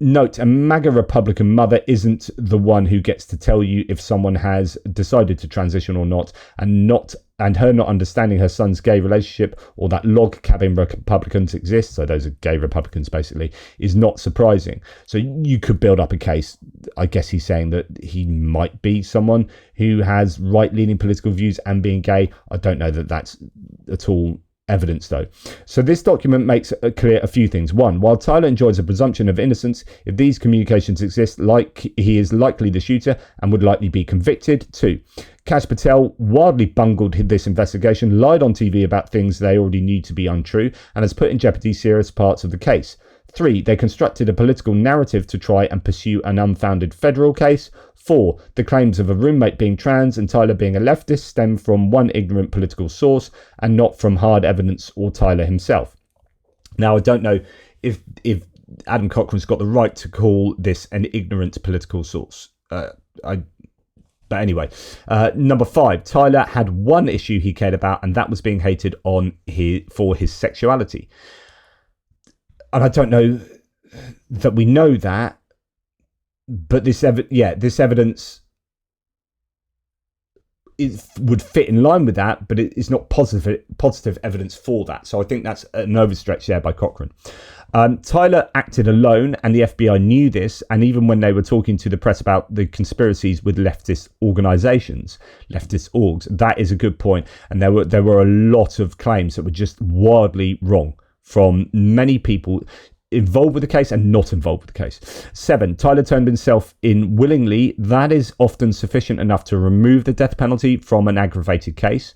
note, a MAGA Republican mother isn't the one who gets to tell you if someone has decided to transition or not, and her not understanding her son's gay relationship or that log cabin Republicans exist, so those are gay Republicans basically, is not surprising. So you could build up a case. I guess he's saying that he might be someone who has right-leaning political views and being gay. I don't know that that's at all evidence though. So this document makes clear a few things. One, while Tyler enjoys a presumption of innocence, if these communications exist, he is likely the shooter and would likely be convicted. Two, Kash Patel wildly bungled this investigation, lied on TV about things they already knew to be untrue, and has put in jeopardy serious parts of the case. 3, they constructed a political narrative to try and pursue an unfounded federal case. 4, the claims of a roommate being trans and Tyler being a leftist stem from one ignorant political source and not from hard evidence or Tyler himself. Now, I don't know if Adam Cochran's got the right to call this an ignorant political source. But anyway, number 5, Tyler had one issue he cared about, and that was being hated on for his sexuality. And I don't know that we know that, but this evidence would fit in line with that, but it's not positive evidence for that. So I think that's an overstretch there by Cochran. Tyler acted alone, and the FBI knew this, and even when they were talking to the press about the conspiracies with leftist organizations, leftist orgs, that is a good point. And there were a lot of claims that were just wildly wrong from many people involved with the case and not involved with the case. 7, Tyler turned himself in willingly. That is often sufficient enough to remove the death penalty from an aggravated case.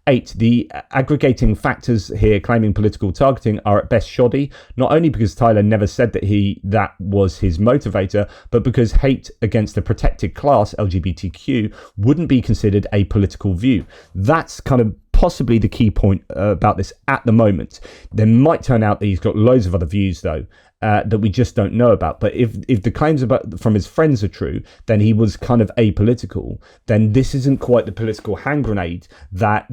8, the aggregating factors here claiming political targeting are at best shoddy, not only because Tyler never said that was his motivator, but because hate against the protected class, LGBTQ, wouldn't be considered a political view. That's kind of possibly the key point about this at the moment. There might turn out that he's got loads of other views though that we just don't know about. But if the claims from his friends are true, then he was kind of apolitical. Then this isn't quite the political hand grenade that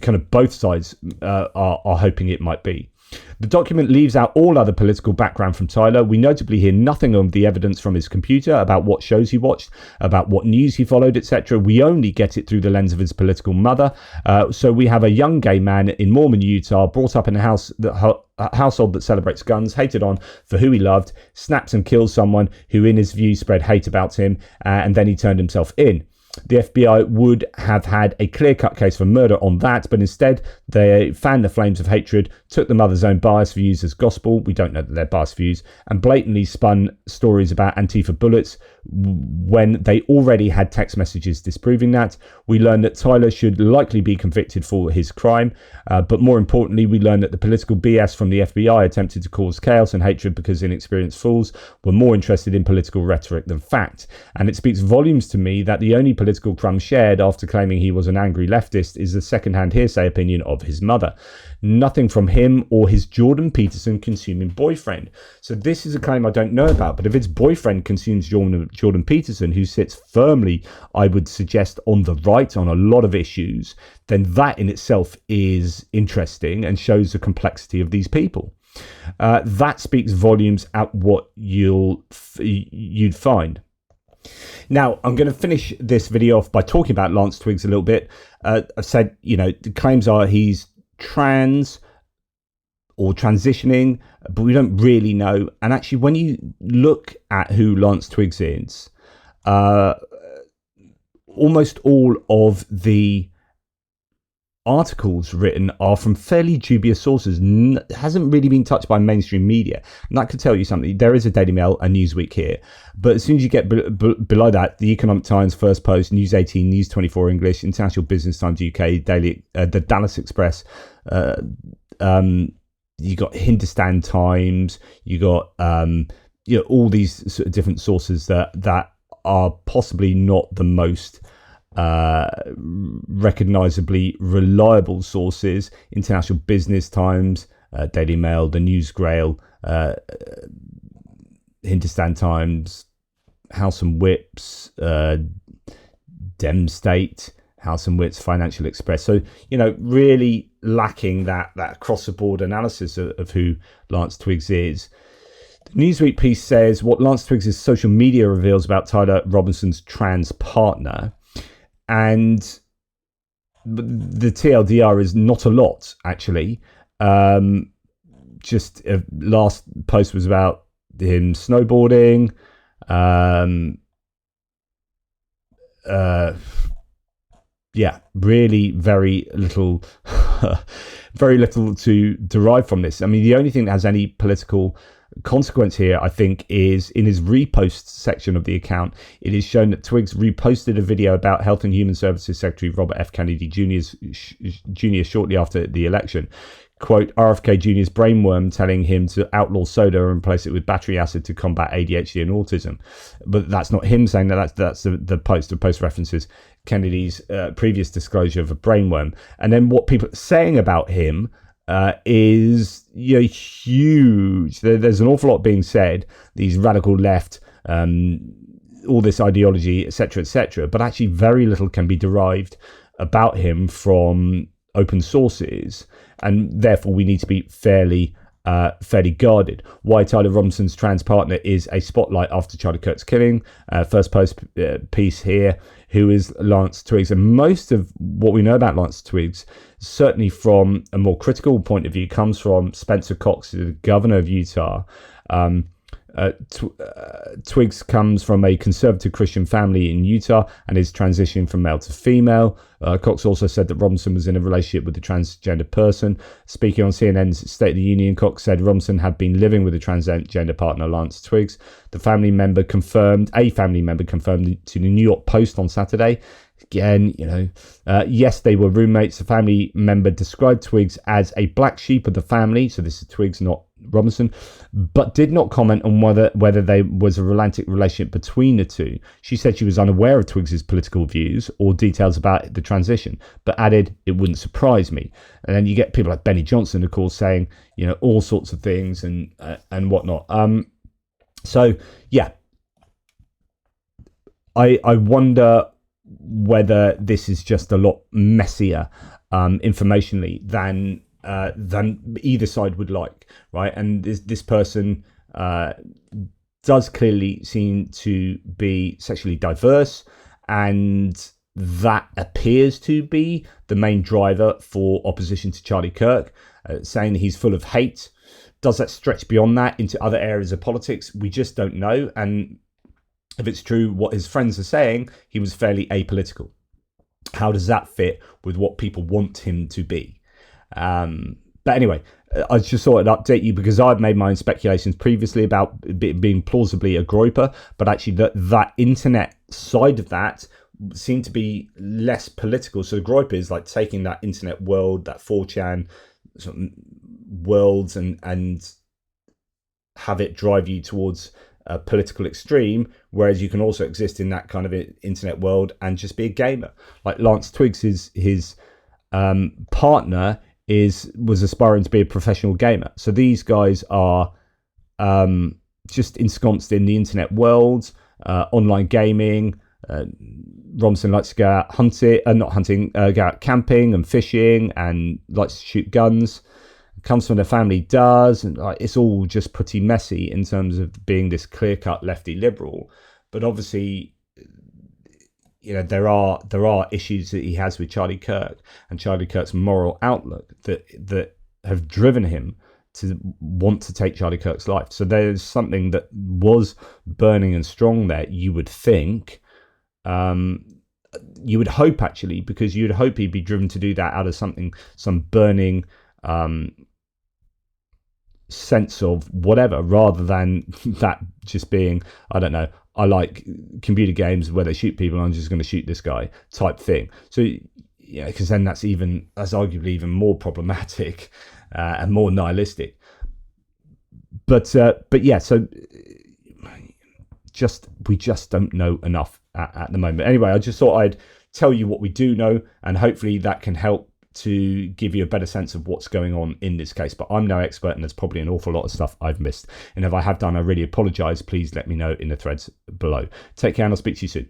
kind of both sides are hoping it might be. The document leaves out all other political background from Tyler. We notably hear nothing of the evidence from his computer about what shows he watched, about what news he followed, etc. We only get it through the lens of his political mother. So we have a young gay man in Mormon, Utah, brought up in a household that celebrates guns, hated on for who he loved, snaps and kills someone who in his view spread hate about him, and then he turned himself in. The FBI would have had a clear-cut case for murder on that, but instead they fanned the flames of hatred, took the mother's own biased views as gospel, we don't know that they're biased views, and blatantly spun stories about Antifa bullets when they already had text messages disproving that. We learn that Tyler should likely be convicted for his crime, but more importantly, we learn that the political BS from the FBI attempted to cause chaos and hatred because inexperienced fools were more interested in political rhetoric than fact. And it speaks volumes to me that the only political crumb shared after claiming he was an angry leftist is the second-hand hearsay opinion of his mother. Nothing from him or his Jordan Peterson consuming boyfriend. So this is a claim I don't know about, but if his boyfriend consumes Jordan Peterson, who sits firmly, I would suggest, on the right on a lot of issues, then that in itself is interesting and shows the complexity of these people. That speaks volumes at what you'd find. Now, I'm going to finish this video off by talking about Lance Twiggs a little bit. I've said, the claims are he's trans or transitioning, but we don't really know. And actually, when you look at who Lance Twiggs is, almost all of the articles written are from fairly dubious sources. Hasn't really been touched by mainstream media, and that could tell you something. There is a Daily Mail, a Newsweek here, but as soon as you get below that, the Economic Times, First Post, News 18, News 24 English, International Business Times UK, the Dallas Express, you got Hindustan Times, you got all these sort of different sources that are possibly not the most recognizably reliable sources. International Business Times, Daily Mail, the News Grail, Hindustan Times, House and Whips, Dem State, House and Wits, Financial Express. So really lacking that across the board analysis of who Lance Twiggs is. The Newsweek piece says what Lance Twiggs' social media reveals about Tyler Robinson's trans partner, and the TLDR is not a lot actually. Just last post was about him snowboarding. Yeah, really very little very little to derive from this. I mean, the only thing that has any political consequence here, I think, is in his repost section of the account. It is shown that Twiggs reposted a video about Health and Human Services Secretary Robert F. Kennedy Jr. shortly after the election. Quote, RFK Jr.'s brainworm telling him to outlaw soda and replace it with battery acid to combat ADHD and autism. But that's not him saying that. That's the post. The post references Kennedy's previous disclosure of a brainworm. And then what people are saying about him is huge. There's an awful lot being said. These radical left, all this ideology, etc., but actually very little can be derived about him from open sources, and therefore we need to be fairly guarded. Why Tyler Robinson's trans partner is a spotlight after Charlie Kirk's killing. First post piece here. Who is Lance Twiggs? And most of what we know about Lance Twiggs, certainly from a more critical point of view, comes from Spencer Cox, the governor of Utah. Twiggs comes from a conservative Christian family in Utah and is transitioning from male to female. Cox also said that Robinson was in a relationship with a transgender person. Speaking on CNN's State of the Union, Cox said Robinson had been living with a transgender partner, Lance Twiggs. A family member confirmed to the New York Post on Saturday. Again, yes, they were roommates. The family member described Twiggs as a black sheep of the family. So this is Twiggs, not Robinson, but did not comment on whether there was a romantic relationship between the two. She said she was unaware of Twiggs's political views or details about the transition, but added it wouldn't surprise me. And then you get people like Benny Johnson, of course, saying all sorts of things and whatnot. So yeah, I wonder whether this is just a lot messier informationally than either side would like, right? And this person does clearly seem to be sexually diverse, and that appears to be the main driver for opposition to Charlie Kirk, saying he's full of hate. Does that stretch beyond that into other areas of politics? We just don't know. And if it's true what his friends are saying, he was fairly apolitical. How does that fit with what people want him to be? But anyway, I just thought I'd update you because I've made my own speculations previously about being plausibly a groyper, but actually that internet side of that seemed to be less political. So the groyper is like taking that internet world, that 4chan sort of worlds, and have it drive you towards a political extreme, whereas you can also exist in that kind of internet world and just be a gamer. Like Lance Twiggs, his partner was aspiring to be a professional gamer. So these guys are just ensconced in the internet world, online gaming. Robinson likes to go out go out camping and fishing, and likes to shoot guns. Comes from the family does, and it's all just pretty messy in terms of being this clear-cut lefty liberal. But obviously, there are issues that he has with Charlie Kirk and Charlie Kirk's moral outlook that have driven him to want to take Charlie Kirk's life. So there's something that was burning and strong there, you would think. You would hope, actually, because you'd hope he'd be driven to do that out of some burning sense of whatever, rather than that just being, I don't know, I like computer games where they shoot people, I'm just going to shoot this guy type thing. So yeah, because then that's arguably even more problematic and more nihilistic. But yeah, so we just don't know enough at the moment. Anyway, I just thought I'd tell you what we do know, and hopefully that can help to give you a better sense of what's going on in this case. But I'm no expert, and there's probably an awful lot of stuff I've missed. And if I have done, I really apologise. Please let me know in the threads below. Take care, and I'll speak to you soon.